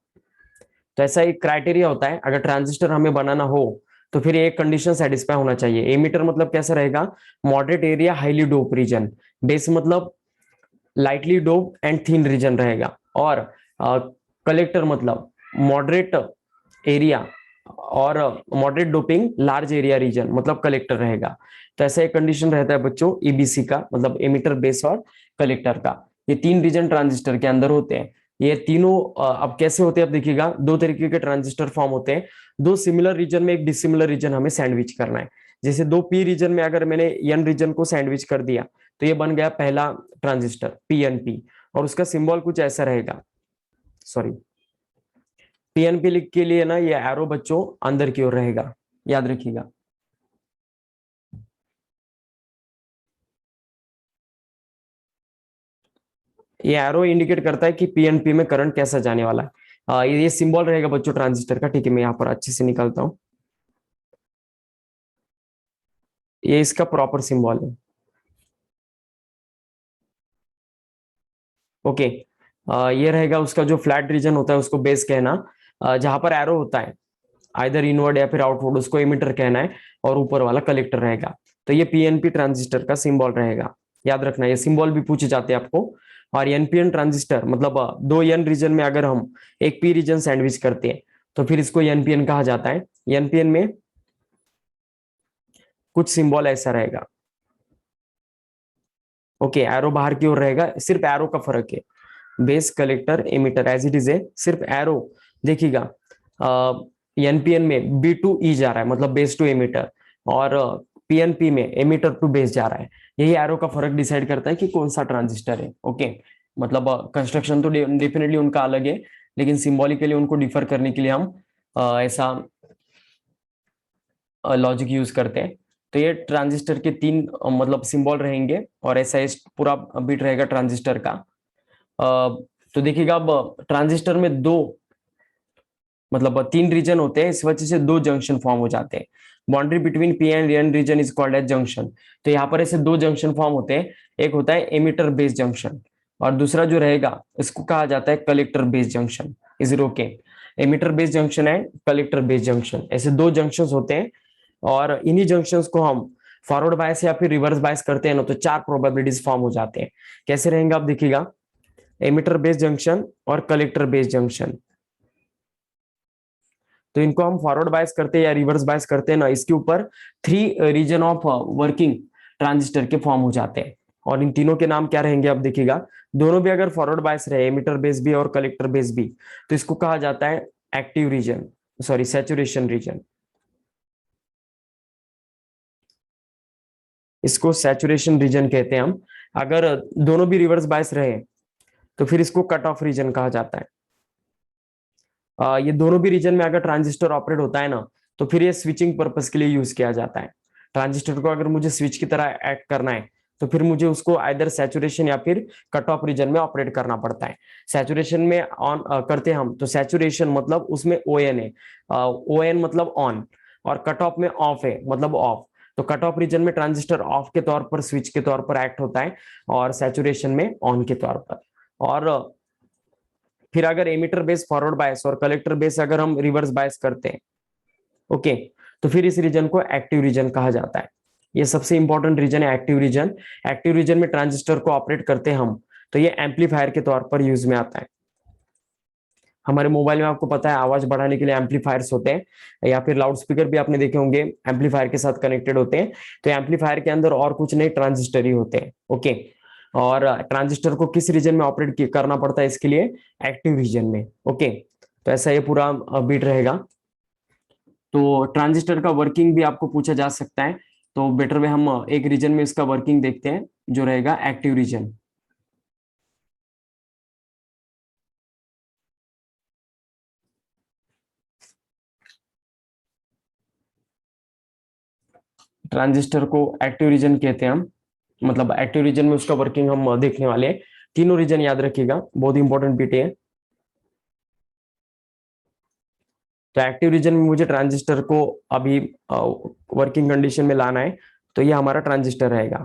तो ऐसा एक क्राइटेरिया होता है, अगर ट्रांजिस्टर हमें बनाना हो तो फिर एक कंडीशन सेटिस्फाई होना चाहिए। एमीटर मतलब कैसा रहेगा, moderate area highly dope region, base मतलब lightly dope and thin region रहेगा, और कलेक्टर मतलब मॉडरेट एरिया और moderate doping large area region मतलब कलेक्टर रहेगा। तो ऐसा एक कंडीशन रहता है बच्चों ईबीसी का, मतलब एमिटर, बेस और कलेक्टर का। ये तीन रीजन ट्रांजिस्टर के अंदर होते हैं। ये तीनों अब कैसे होते हैं आप देखिएगा, दो तरीके के ट्रांजिस्टर फॉर्म होते हैं। दो सिमिलर रीजन में एक डिसिमिलर रीजन हमें सैंडविच करना है। जैसे दो पी रीजन में अगर मैंने एन रीजन को सैंडविच कर दिया तो ये बन गया पहला ट्रांजिस्टर पीएनपी, और उसका सिंबल कुछ ऐसा रहेगा। सॉरी, पीएनपी के लिए ना ये एरो बच्चों अंदर की ओर रहेगा, याद रखिएगा। ये एरो इंडिकेट करता है कि पीएनपी में करंट कैसा जाने वाला है। ये सिंबल रहेगा बच्चों ट्रांजिस्टर का। ठीक है, मैं यहाँ पर अच्छे से निकालता हूँ। ये इसका प्रॉपर सिंबल है। ओके। ये रहेगा उसका जो फ्लैट रीजन होता है उसको बेस कहना। जहां पर एरो होता है आइदर इनवर्ड या फिर आउटवर्ड उसको एमिटर कहना है, और ऊपर वाला कलेक्टर रहेगा। तो ये पीएनपी ट्रांजिस्टर का सिंबल रहेगा, याद रखना। ये सिंबल भी पूछे जाते हैं आपको। और एनपीएन ट्रांजिस्टर मतलब दो एन रीजन में अगर हम एक पी रीजन सैंडविच करते हैं तो फिर इसको एनपीएन कहा जाता है। एनपीएन में कुछ सिंबल ऐसा रहेगा। ओके, एरो बाहर की ओर रहेगा, सिर्फ एरो का फर्क है। Base, collector, emitter as it is है, सिर्फ एरो देखिएगा। एनपीएन में बी टू ई जा रहा है मतलब बेस टू एमिटर, और पीएनपी में एमिटर टू बेस जा रहा है। यही एरो का फर्क डिसाइड करता है कि कौन सा ट्रांजिस्टर है। ओके, मतलब कंस्ट्रक्शन तो डेफिनेटली उनका अलग है, लेकिन सिंबॉलिकली उनको डिफर करने के लिए हम ऐसा लॉजिक यूज करते हैं। तो ये ट्रांजिस्टर के तीन मतलब सिंबल रहेंगे, और ऐसा पूरा बिट रहेगा ट्रांजिस्टर का। तो देखिएगा अब ट्रांजिस्टर में दो मतलब तीन रीजन होते हैं, इस वजह से दो जंक्शन फॉर्म हो जाते हैं। Boundary between P and N region is called as junction. तो यहाँ पर ऐसे दो जंक्शन फॉर्म होते हैं, एक होता है एमिटर बेस जंक्शन, और दूसरा जो रहेगा इसको कहा जाता है collector base junction. Is it okay? Emitter base junction है, कलेक्टर बेस जंक्शन, ऐसे दो जंक्शन होते हैं, और इन्हीं जंक्शंस को हम फॉरवर्ड बायस या फिर रिवर्स बायस करते हैं ना, तो 4 प्रोबेबिलिटीज फॉर्म हो जाते हैं। कैसे रहेंगे आप देखिएगा, एमिटर बेस्ड जंक्शन और कलेक्टर बेस्ड जंक्शन। तो इनको हम फॉरवर्ड बायस करते हैं या रिवर्स बायस करते हैं ना, इसके ऊपर 3 रीजन ऑफ वर्किंग ट्रांजिस्टर के फॉर्म हो जाते हैं। और इन तीनों के नाम क्या रहेंगे आप देखिएगा, दोनों भी अगर फॉरवर्ड बायस रहे, एमिटर बेस भी और कलेक्टर बेस भी, तो इसको कहा जाता है active region, sorry saturation region. इसको सैचुरेशन रीजन कहते हैं हम। अगर दोनों भी रिवर्स बायस रहे तो फिर इसको कट ऑफ रीजन कहा जाता है। ये दोनों भी रीजन में अगर ट्रांजिस्टर ऑपरेट होता है ना, तो फिर ये स्विचिंग पर्पस के लिए यूज किया जाता है। ट्रांजिस्टर को अगर मुझे स्विच की तरह एक्ट करना है, तो फिर मुझे उसको आइदर सैचुरेशन या फिर कट ऑफ रीजन में ऑपरेट करना पड़ता है। सैचुरेशन में ऑन करते हैं हम, तो सैचुरेशन मतलब उसमें ON है, ON मतलब ऑन, और कट ऑफ में ऑफ है मतलब ऑफ। तो कट ऑफ रीजन में ट्रांजिस्टर ऑफ के तौर पर, स्विच के तौर पर एक्ट होता है, और सैचुरेशन में ऑन के तौर पर। और फिर अगर एमिटर बेस फॉरवर्ड बायस और कलेक्टर बेस अगर हम रिवर्स बायस करते हैं, ओके, तो फिर इस रीजन को एक्टिव रीजन कहा जाता है। ये सबसे इंपॉर्टेंट रीजन है एक्टिव रीजन। एक्टिव रीजन में ट्रांजिस्टर को ऑपरेट करते हैं हम, तो ये एम्पलीफायर के तौर पर यूज में आता है। हमारे मोबाइल में आपको पता है आवाज बढ़ाने के लिए एम्पलीफायर्स होते हैं, या फिर लाउड स्पीकर भी आपने देखे होंगे एम्पलीफायर के साथ कनेक्टेड होते हैं। तो एम्पलीफायर के अंदर और कुछ नहीं, ट्रांजिस्टर ही होते हैं, ओके। और ट्रांजिस्टर को किस रीजन में ऑपरेट करना पड़ता है इसके लिए, एक्टिव रीजन में, ओके। तो ऐसा ये पूरा बीट रहेगा। तो ट्रांजिस्टर का वर्किंग भी आपको पूछा जा सकता है, तो बेटर में हम एक रीजन में इसका वर्किंग देखते हैं, जो रहेगा एक्टिव रीजन। ट्रांजिस्टर को एक्टिव रीजन कहते हैं हम, मतलब एक्टिव रीजन में उसका वर्किंग हम देखने वाले हैं। तीनों रीजन याद रखिएगा, बहुत इंपॉर्टेंट बीट है। तो एक्टिव रीजन में मुझे ट्रांजिस्टर को अभी वर्किंग कंडीशन में लाना है, तो ये हमारा ट्रांजिस्टर रहेगा,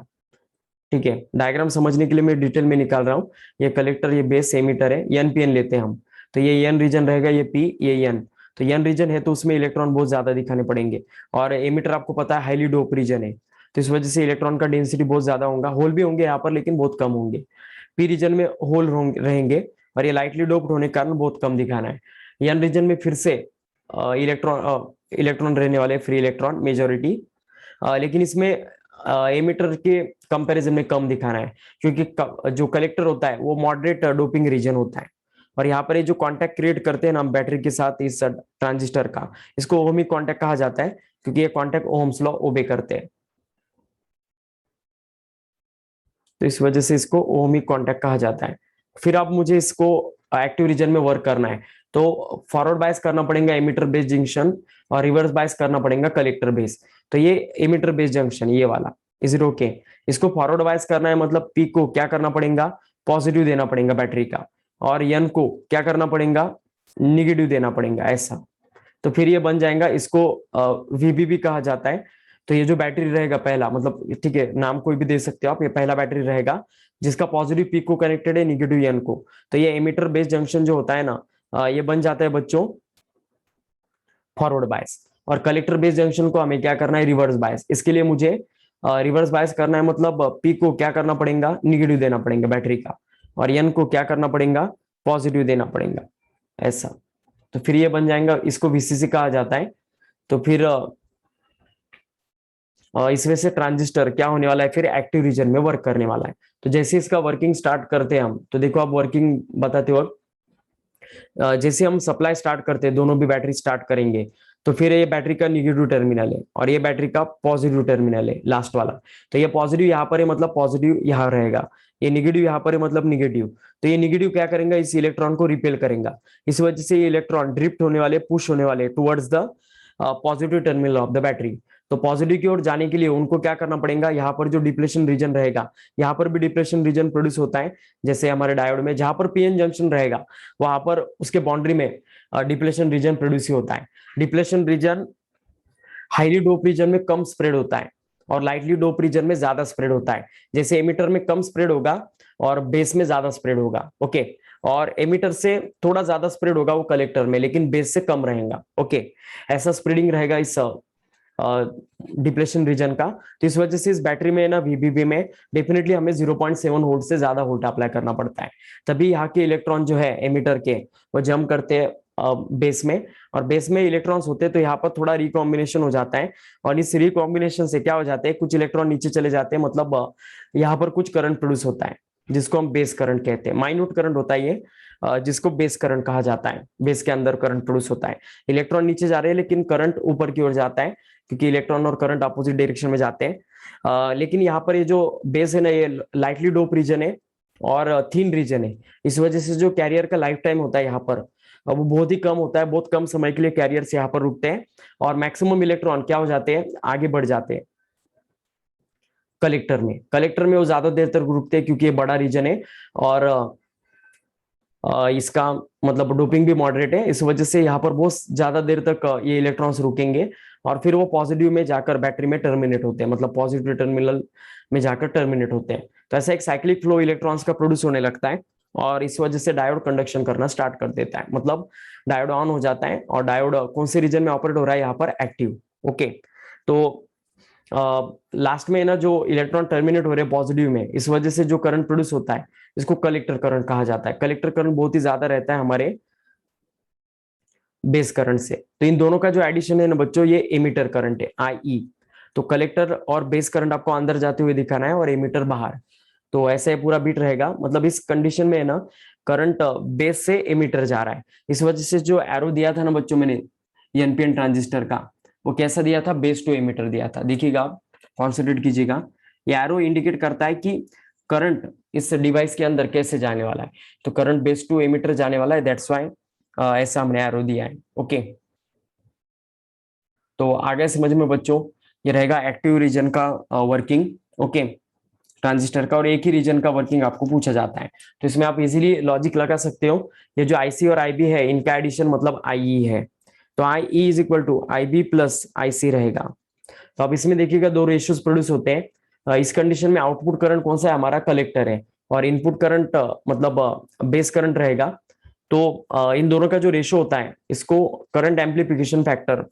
ठीक है। डायग्राम समझने के लिए मैं डिटेल में निकाल रहा हूँ। ये कलेक्टर, ये बेस, एमीटर है, एन पी एन लेते हैं हम। तो ये एन रीजन रहेगा, ये पी, ये एन। तो एन रीजन है तो उसमें इलेक्ट्रॉन बहुत ज्यादा दिखाने पड़ेंगे, और एमीटर आपको पता है हाईली डोप रीजन है, तो इस वजह से इलेक्ट्रॉन का डेंसिटी बहुत ज्यादा होगा। होल भी होंगे यहाँ पर, लेकिन बहुत कम होंगे। पी रीजन में होल रहेंगे, और ये लाइटली डोप्ड होने के कारण बहुत कम दिखाना है। एन रीजन में फिर से इलेक्ट्रॉन रहने वाले, फ्री इलेक्ट्रॉन मेजोरिटी, लेकिन इसमें एमिटर के कंपैरिजन में कम दिखाना है, क्योंकि जो कलेक्टर होता है वो मॉडरेट डोपिंग रीजन होता है। और यहाँ पर ये जो कांटेक्ट क्रिएट करते हैं ना हम बैटरी के साथ इस ट्रांजिस्टर का, इसको ओहमिक कांटेक्ट कहा जाता है, क्योंकि ये कांटेक्ट ओहम्स लॉ ओबे करते हैं। तो इस वजह से इसको ओहमिक कांटेक्ट कहा जाता है। फिर अब मुझे इसको एक्टिव रीजन में वर्क करना है, तो फॉरवर्ड बायस करना पड़ेगा एमिटर बेस जंक्शन, और रिवर्स बायस करना पड़ेगा कलेक्टर बेस। तो ये एमिटर बेस जंक्शन ये वाला, इज इट ओके। इसको फॉरवर्ड बायस करना है, मतलब पी को क्या करना पड़ेगा, पॉजिटिव देना पड़ेगा बैटरी का, और एन को क्या करना पड़ेगा, निगेटिव देना पड़ेगा, ऐसा। तो फिर ये बन जाएगा, इसको वीबी भी कहा जाता है। तो ये जो बैटरी रहेगा पहला, मतलब ठीक है, नाम कोई भी दे सकते हो आप, ये पहला बैटरी रहेगा जिसका पॉजिटिव पीक को कनेक्टेड है निगेटिव एन को। तो ये एमिटर बेस जंक्शन जो होता है ना, ये बन जाता है बच्चों फॉरवर्ड बायस। और कलेक्टर बेस जंक्शन को हमें क्या करना है, रिवर्स बायस। इसके लिए मुझे रिवर्स बायस करना है, मतलब पी को क्या करना पड़ेगा, निगेटिव देना पड़ेगा बैटरी का, और एन को क्या करना पड़ेगा, पॉजिटिव देना पड़ेगा, ऐसा। तो फिर ये बन जाएगा, इसको वीसीसी कहा जाता है। तो फिर इस वजह से ट्रांजिस्टर क्या होने वाला है, फिर एक्टिव रीजन में वर्क करने वाला है। तो जैसे इसका वर्किंग स्टार्ट करते हैं हम, तो देखो आप वर्किंग बताते वक्त, जैसे हम सप्लाई स्टार्ट करते हैं, दोनों भी बैटरी स्टार्ट करेंगे, तो फिर ये बैटरी का निगेटिव टर्मिनल है, और ये बैटरी का पॉजिटिव टर्मिनल है लास्ट वाला। तो ये पॉजिटिव यहाँ पर है, मतलब पॉजिटिव यहाँ रहेगा, ये निगेटिव यहाँ पर है, मतलब निगेटिव। तो ये निगेटिव क्या करेंगे, इस इलेक्ट्रॉन को रिपेल करेगा। इस वजह से ये इलेक्ट्रॉन ड्रिफ्ट होने वाले, पुश होने वाले towards the positive terminal of the battery. तो पॉजिटिव की ओर जाने के लिए उनको क्या करना पड़ेगा, यहाँ पर जो डिप्लेशन रीजन रहेगा, यहाँ पर भी डिप्लेशन रीजन प्रोड्यूस होता है, जैसे हमारे डायोड में जहां पर पीएन जंक्शन रहेगा, वहां पर उसके बाउंड्री में डिप्लेशन रीजन प्रोड्यूस होता है। Depletion region highly dope region में कम स्प्रेड होता है, और लाइटली डोप रीजन में ज्यादा स्प्रेड होता है। जैसे एमिटर में कम स्प्रेड होगा और बेस में ज्यादा स्प्रेड होगा, ओके। और एमिटर से थोड़ा ज्यादा स्प्रेड होगा वो कलेक्टर में, लेकिन बेस से कम रहेगा, ओके। ऐसा स्प्रेडिंग रहेगा इस डिप्लेशन रीजन का। तो इस वजह से इस बैटरी में ना वीबीबी में डेफिनेटली हमें 0.7 वोल्ट से ज्यादा वोल्ट अप्लाई करना पड़ता है, तभी यहाँ के इलेक्ट्रॉन जो है एमिटर के वो जम करते हैं बेस में, और बेस में इलेक्ट्रॉन्स होते हैं तो यहाँ पर थोड़ा रिकॉम्बिनेशन हो जाता है, और इस रिकॉम्बिनेशन से क्या हो जाता है, कुछ इलेक्ट्रॉन नीचे चले जाते हैं, मतलब यहाँ पर कुछ करंट प्रोड्यूस होता है जिसको हम बेस करंट कहते हैं। माइन्यूट करंट होता है ये, जिसको बेस करंट कहा जाता है। बेस के अंदर करंट प्रोड्यूस होता है, इलेक्ट्रॉन नीचे जा रहे हैं लेकिन करंट ऊपर की ओर जाता है, क्योंकि इलेक्ट्रॉन और करंट अपोजिट डायरेक्शन में जाते हैं। लेकिन यहाँ पर ये जो बेस है ना, ये लाइटली डोप रीजन है और थिन रीजन है, इस वजह से जो कैरियर का लाइफ टाइम होता है यहाँ पर वो बहुत ही कम होता है, बहुत कम समय के लिए कैरियर्स यहाँ पर रुकते हैं, और मैक्सिमम इलेक्ट्रॉन क्या हो जाते हैं, आगे बढ़ जाते हैं कलेक्टर में। कलेक्टर में वो ज्यादा देर तक रुकते हैं क्योंकि ये बड़ा रीजन है, और इसका मतलब डोपिंग भी मॉडरेट है, इस वजह से यहाँ पर बहुत ज्यादा देर तक ये इलेक्ट्रॉन्स रुकेंगे, और फिर वो पॉजिटिव में जाकर बैटरी में टर्मिनेट होते हैं, मतलब पॉजिटिव टर्मिनल में जाकर टर्मिनेट होते हैं। तो ऐसा एक साइक्लिक फ्लो इलेक्ट्रॉन्स का प्रोड्यूस होने लगता है, और इस वजह से डायोड कंडक्शन करना स्टार्ट कर देता है, मतलब डायोड ऑन हो जाता है, और डायोड कौन से रीजन में ऑपरेट हो रहा है, यहाँ पर एक्टिव। ओके, तो लास्ट में ना जो इलेक्ट्रॉन टर्मिनेट हो रहे हैं पॉजिटिव में, इस वजह से जो करंट प्रोड्यूस होता है इसको कलेक्टर करंट कहा जाता है। कलेक्टर करंट बहुत ही ज्यादा रहता है हमारे बेस करंट से। तो इन दोनों का जो एडिशन है ना बच्चों, ये एमिटर करंट है, आई। तो कलेक्टर और बेस करंट आपको अंदर जाते हुए दिखाना है और एमिटर बाहर, तो ऐसे पूरा बीट रहेगा। मतलब इस कंडीशन में है ना करंट बेस से एमिटर जा रहा है, इस वजह से जो एरो दिया था ना बच्चों मैंने एनपीएन ट्रांजिस्टर का, वो कैसा दिया था, बेस टू एमिटर दिया था। देखिएगा, कॉन्सेंट्रेट कीजिएगा, ये एरो इंडिकेट करता है कि करंट इस डिवाइस के अंदर कैसे जाने वाला है, तो करंट बेस टू एमिटर जाने वाला है, दैट्स व्हाई ऐसा हमने एरो दिया है। ओके, तो आगे समझ में बच्चों, ये रहेगा एक्टिव रीजन का वर्किंग। ओके, ट्रांजिस्टर का, और एक ही रीजन का वर्किंग आपको पूछा जाता है, तो इसमें आप इजीली लॉजिक लगा सकते हो। ये जो आईसी और आईबी है, इनका एडिशन मतलब आईई है, तो I E is equal to I B plus I C रहेगा। तो अब इसमें देखिएगा दो रेशियोज प्रोड्यूस होते हैं। इस कंडीशन में आउटपुट करंट कौन सा है, हमारा कलेक्टर है, और इनपुट करंट मतलब बेस करंट रहेगा। तो इन दोनों का जो रेशियो होता है, इसको करंट एम्पलीफिकेशन फैक्टर,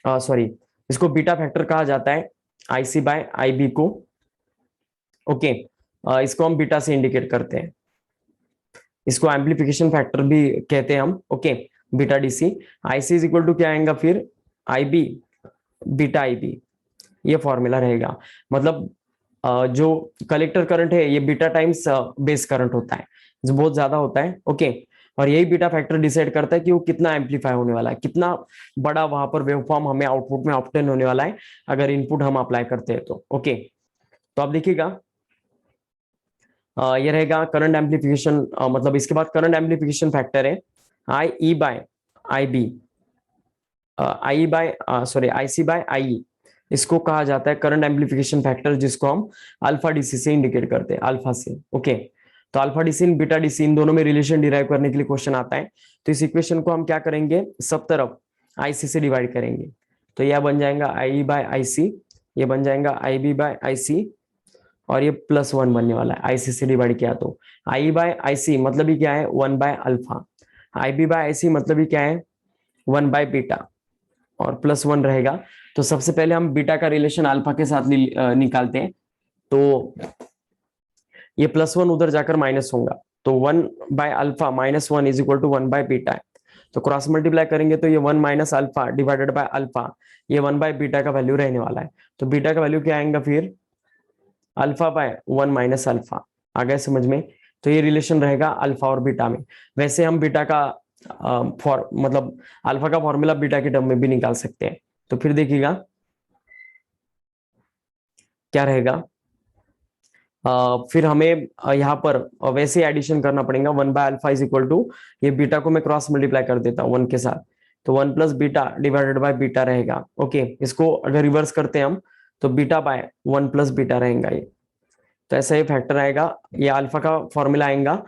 सॉरी, इसको बीटा फैक्टर कहा जाता है, आईसी बाय आईबी को। ओके, इसको हम बीटा से इंडिकेट करते हैं, इसको एम्पलीफिकेशन फैक्टर भी कहते हैं हम। Okay, beta DC. IC is equal to क्या आएगा फिर, आईबी बीटा आईबी, ये फॉर्मूला रहेगा। मतलब जो कलेक्टर करंट है ये बीटा टाइम्स बेस करंट होता है, जो बहुत ज्यादा होता है। ओके, और यही बीटा फैक्टर डिसाइड करता है कि वो कितना एम्पलीफाई होने वाला है, कितना बड़ा वहां पर वेवफॉर्म हमें आउटपुट में ऑब्टेन होने वाला है अगर इनपुट हम अप्लाई करते हैं तो। ओके, तो आप देखिएगा, ये रहेगा करंट एम्पलीफिकेशन, मतलब इसके बाद करंट एम्पलीफिकेशन फैक्टर है I E by I B, I by sorry I C by I, इसको कहा जाता है करंट एम्पलीफिकेशन फैक्टर, जिसको हम अल्फा डीसी से इंडिकेट करते हैं, अल्फा से। ओके, तो अल्फा डीसी बीटा डीसी इन दोनों में रिलेशन डिराइव करने के लिए क्वेश्चन आता है, तो इस इक्वेशन को हम क्या करेंगे, सब तरफ आईसी से डिवाइड करेंगे, तो यह बन जाएगा आई बाय आई सी, ये बन जाएगा आई बी बाय आई सी, और ये +1 बनने वाला है आईसी से डिवाइड किया तो। आई बाय आई सी मतलब ही क्या है, 1 by alpha, I B by I C मतलब ही क्या है, 1 बाय बीटा, और +1 रहेगा। तो सबसे पहले हम बीटा का रिलेशन अल्फा के साथ निकालते हैं, तो ये +1 उधर जाकर माइनस होगा, तो 1 by alpha -1 is equal to 1 by beta है। तो क्रॉस मल्टीप्लाई करेंगे तो ये 1 minus alpha divided by alpha, ये 1 बाय बीटा का वैल्यू रहने वाला है। तो बीटा का वैल्यू क्या आएगा फिर, अल्फा बाय 1 माइनस अल्फा। आ गया समझ में, तो ये रिलेशन रहेगा अल्फा और बीटा में। वैसे हम बीटा का मतलब अल्फा का फॉर्मूला बीटा के टर्म में भी निकाल सकते हैं। तो फिर देखिएगा क्या रहेगा, फिर हमें यहाँ पर वैसे एडिशन करना पड़ेगा, 1 by alpha is equal to, ये बीटा को मैं क्रॉस मल्टीप्लाई कर देता हूँ 1 के साथ, तो 1 plus beta divided by beta रहेगा। ओके, इसको अगर रिवर्स करते हैं हम तो बीटा बाय 1 प्लस बीटा रहेगा ये, तो ऐसा ही फैक्टर आएगा, ये अल्फा का फॉर्मूला आएगा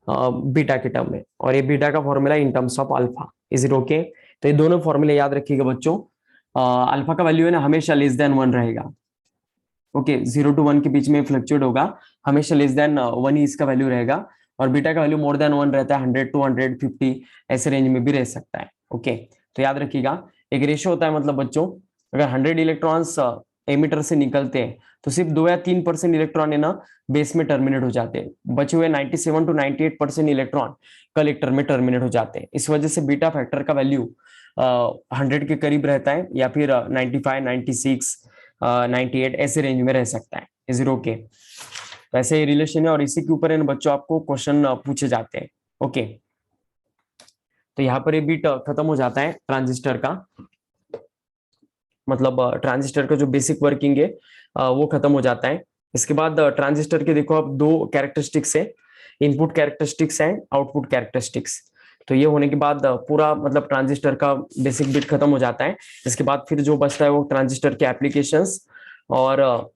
बीटा के टर्म में, और ये बीटा का formula in terms of alpha. Is it okay? तो ये दोनों फॉर्मूले याद रखिएगा बच्चों। अल्फा का वैल्यू है ना हमेशा लेस देन 1 रहेगा। ओके, 0 to 1 के बीच में फ्लक्चुएट होगा, हमेशा लेस देन 1 ही इसका वैल्यू रहेगा, और बीटा का वैल्यू मोर देन 1 रहता है, 100 to 150 ऐसे रेंज में भी रह सकता है। ओके, तो याद रखिएगा, एक रेशियो होता है मतलब बच्चों अगर 100 इलेक्ट्रॉन्स एमिटर से निकलते हैं तो सिर्फ 2 या 3% इलेक्ट्रॉन है ना बेस में टर्मिनेट हो जाते हैं, बचे हुए 97 to 98% इलेक्ट्रॉन कलेक्टर में टर्मिनेट हो जाते हैं। इस वजह से बीटा फैक्टर का वैल्यू 100 के करीब रहता है, या फिर 95, 96, 98 ऐसे रेंज में रह सकता है, इज इट ओके? तो ऐसे ही रिलेशन है, और इसी के ऊपर इन बच्चों आपको क्वेश्चन पूछे जाते हैं। ओके, तो यहाँ पर ये बीट खत्म हो जाता है ट्रांजिस्टर का, मतलब ट्रांजिस्टर का जो बेसिक वर्किंग है वो खत्म हो जाता है। इसके बाद ट्रांजिस्टर के देखो अब 2 कैरेक्टरिस्टिक्स है, input characteristics and output characteristics. तो ये होने के बाद पूरा मतलब ट्रांजिस्टर का बेसिक बिट खत्म हो जाता है। इसके बाद फिर जो बचता है वो ट्रांजिस्टर के एप्लीकेशंस, और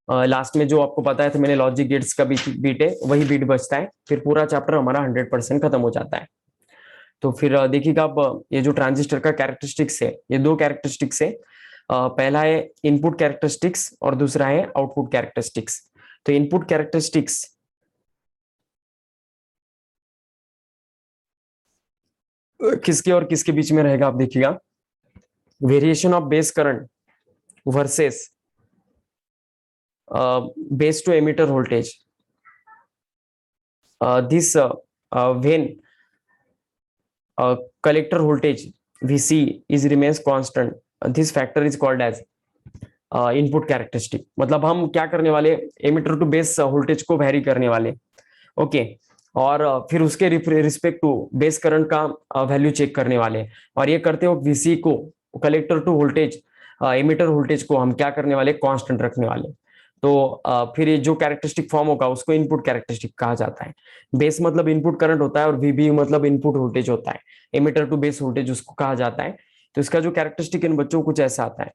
लास्ट में जो आपको पता है तो मैंने लॉजिक गेट्स का बीट है, वही बीट बचता है। फिर पूरा चैप्टर हमारा 100% खत्म हो जाता है। तो फिर देखिएगा अब ये जो ट्रांजिस्टर का कैरेक्टरिस्टिक्स है, ये 2 कैरेक्टरिस्टिक्स है। पहला है इनपुट कैरेक्टरिस्टिक्स और दूसरा है आउटपुट कैरेक्टरिस्टिक्स। तो इनपुट कैरेक्टरिस्टिक्स किसके और किसके बीच में रहेगा, आप देखिएगा, variation of base current versus base to emitter voltage, this when collector voltage VC is remains constant, this factor is called as input characteristic. मतलब हम क्या करने वाले, एमिटर टू बेस वोल्टेज को वेरी करने वाले। ओके, और फिर उसके रिस्पेक्ट टू बेस करंट का वैल्यू चेक करने वाले, और ये करते वक्त वीसी को, collector to voltage emitter voltage को हम क्या करने वाले, कांस्टेंट रखने वाले। तो फिर ये जो कैरेक्टरिस्टिक फॉर्म होगा उसको इनपुट कैरेक्टरिस्टिक कहा जाता है। बेस मतलब इनपुट करंट होता है और वीबी मतलब इनपुट वोल्टेज होता है, एमिटर टू बेस वोल्टेज उसको कहा जाता है। तो इसका जो कैरेक्टरिस्टिक इन बच्चों को कुछ ऐसा आता है,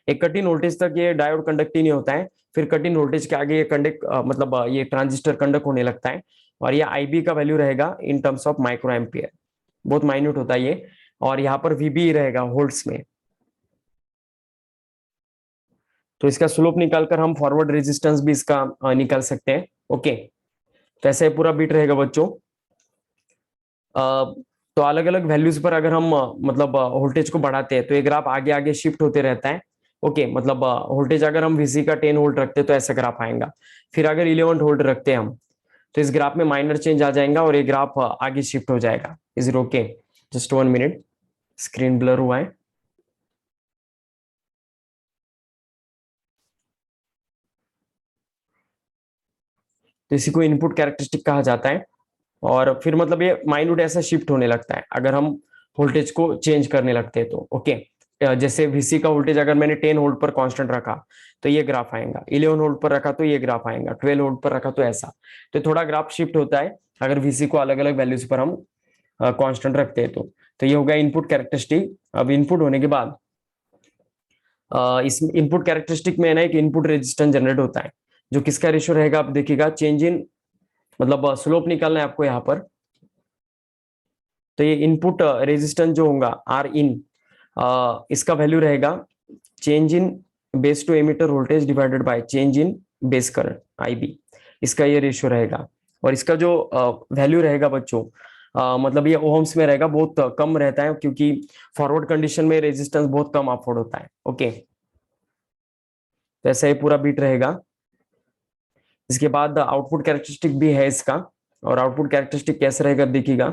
एक कटिंग वोल्टेज तक ये डायोड कंडक्ट ही नहीं होता है, फिर कटिंग वोल्टेज के आगे ये कंडक्ट मतलब ये ट्रांजिस्टर कंडक्ट होने लगता है, और ये आईबी का वैल्यू रहेगा in terms of micro ampere, बहुत माइन्यूट होता है ये, और यहाँ पर वीबी रहेगा वोल्ट्स में। तो इसका स्लोप निकालकर हम फॉरवर्ड रेजिस्टेंस भी इसका निकाल सकते हैं। ओके, तो ऐसे पूरा बीट रहेगा बच्चों। तो अलग अलग वैल्यूज पर अगर हम मतलब वोल्टेज को बढ़ाते हैं तो ये ग्राफ आगे आगे शिफ्ट होते रहता है। ओके, मतलब वोल्टेज अगर हम वीसी का 10 वोल्ट रखते हैं तो ऐसा ग्राफ आएगा, फिर अगर 11 वोल्ट रखते हैं हम तो इस ग्राफ में माइनर चेंज आ जाएगा और ये ग्राफ आगे शिफ्ट हो जाएगा। Is it okay? Just 1 minute, screen blur हुआ है। तो इसी को इनपुट कैरेक्टरिस्टिक कहा जाता है, और फिर मतलब ये माइन्यूट ऐसा शिफ्ट होने लगता है अगर हम वोल्टेज को चेंज करने लगते हैं तो। ओके, जैसे वीसी का वोल्टेज अगर मैंने 10 वोल्ट पर कांस्टेंट रखा तो ये ग्राफ आएगा, 11 वोल्ट पर रखा तो ये ग्राफ आएगा, 12 वोल्ट पर रखा तो ऐसा। तो थोड़ा ग्राफ शिफ्ट होता है अगर वीसी को अलग अलग वैल्यूज पर हम कांस्टेंट रखते हैं तो ये हो गया इनपुट कैरेक्टरिस्टिक। अब इनपुट होने के बाद इस इनपुट कैरेक्टरिस्टिक में है ना एक इनपुट रेजिस्टेंस जनरेट होता है, जो किसका रेशियो रहेगा आप देखिएगा, चेंज इन मतलब स्लोप निकालना है आपको यहाँ पर। तो ये इनपुट रेजिस्टेंस जो होगा आर इन, इसका वैल्यू रहेगा change in base to emitter voltage divided by change in base current IB, इसका ये रेशियो रहेगा। और इसका जो वैल्यू रहेगा बच्चों, मतलब ये ओम्स में रहेगा, बहुत कम रहता है क्योंकि फॉरवर्ड कंडीशन में रेजिस्टेंस बहुत कम अफोर्ड होता है। ओके, तो ऐसा ही पूरा बीट रहेगा। इसके बाद आउटपुट कैरेक्टरिस्टिक भी है इसका, और आउटपुट कैरेक्टरिस्टिक कैसे रहेगा देखिएगा।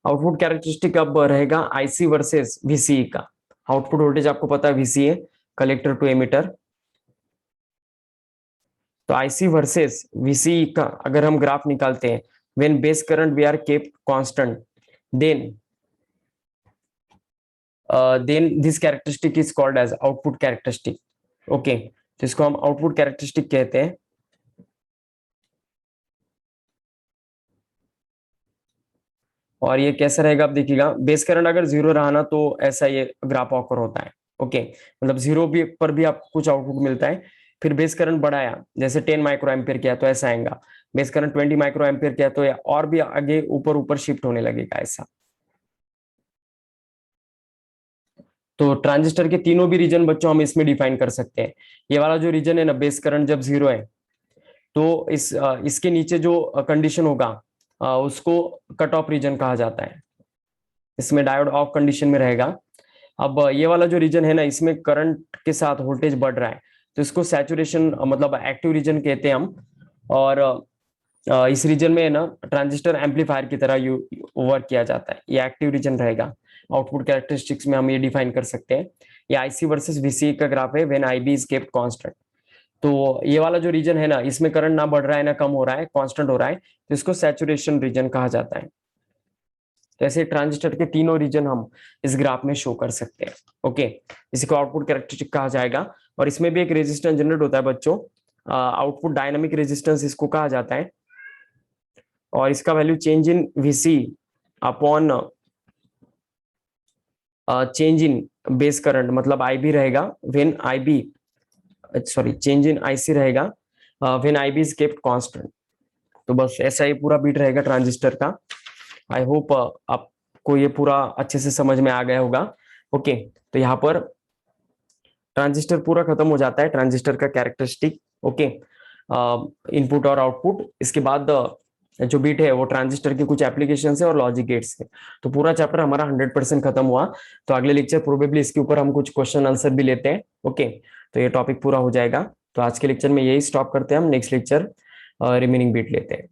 आउटपुट कैरेक्टरिस्टिक अब रहेगा आईसी वर्सेस वीसीई का। आउटपुट वोल्टेज आपको पता है वीसीए, कलेक्टर टू एमिटर। तो आईसी वर्सेस वीसीई का अगर हम ग्राफ निकालते हैं, when base current we are kept constant, then this characteristic is called as output characteristic. Okay, तो इसको हम आउटपुट कैरेक्टरिस्टिक कहते हैं। और ये कैसा रहेगा आप देखिएगा, बेस करंट अगर 0 रहा ना तो ऐसा ये ग्राफ ऑकर होता है। ओके, मतलब 0 भी पर भी आपको कुछ आउटपुट मिलता है। फिर बेस करंट बढ़ाया, जैसे 10 माइक्रो एम्पियर किया तो ऐसा आएगा, बेस करंट 20 माइक्रो एम्पियर किया तो और भी आगे ऊपर ऊपर शिफ्ट होने लगेगा ऐसा। तो ट्रांजिस्टर के तीनों भी रीजन बच्चों हम इसमें डिफाइन कर सकते हैं। ये वाला जो रीजन है ना, बेस करंट जब 0 है तो इसके नीचे जो कंडीशन होगा उसको कट ऑफ रीजन कहा जाता है। इसमें डायोड ऑफ कंडीशन में रहेगा। अब ये वाला जो रीजन है ना, इसमें करंट के साथ वोल्टेज बढ़ रहा है, तो इसको सैचुरेशन मतलब एक्टिव रीजन कहते हैं हम। और इस रीजन में ना ट्रांजिस्टर एम्पलीफायर की तरह वर्क किया जाता है, ये एक्टिव रीजन रहेगा। आउटपुट कैरेक्टरिस्टिक्स में हम ये डिफाइन कर सकते हैं। ये आईसी वर्सेस वीसी का ग्राफ है when IB is kept constant. तो ये वाला जो रीजन है ना, इसमें करंट ना बढ़ रहा है ना कम हो रहा है, कांस्टेंट हो रहा है, तो इसको सैचुरेशन रीजन कहा जाता है। तो ऐसे ट्रांजिस्टर के तीनों रीजन हम इस ग्राफ में शो कर सकते हैं। ओके, इसी को आउटपुट कैरेक्टरिस्टिक कहा जाएगा। और इसमें भी एक रेजिस्टेंस जनरेट होता है बच्चों, आउटपुट डायनामिक रेजिस्टेंस इसको कहा जाता है। और इसका value change in VC upon change in base current, मतलब आईबी रहेगा when IB, sorry change in IC रहेगा when IB is kept constant. तो बस ऐसा ही पूरा बीट रहेगा ट्रांजिस्टर का। आई होप आपको ये पूरा अच्छे से समझ में आ गया होगा। ओके, तो यहाँ पर ट्रांजिस्टर पूरा खत्म हो जाता है, ट्रांजिस्टर का कैरेक्टरिस्टिक। ओके, इनपुट और आउटपुट। इसके बाद जो बीट है वो ट्रांजिस्टर के कुछ एप्लीकेशन है और लॉजिक गेट्स है। तो पूरा चैप्टर हमारा 100% खत्म हुआ। तो अगले लेक्चर प्रोबेबली इसके ऊपर हम कुछ क्वेश्चन आंसर भी लेते हैं। ओके, तो ये टॉपिक पूरा हो जाएगा। तो आज के लेक्चर में यही स्टॉप करते हैं हम, नेक्स्ट लेक्चर रिमेनिंग बीट लेते हैं।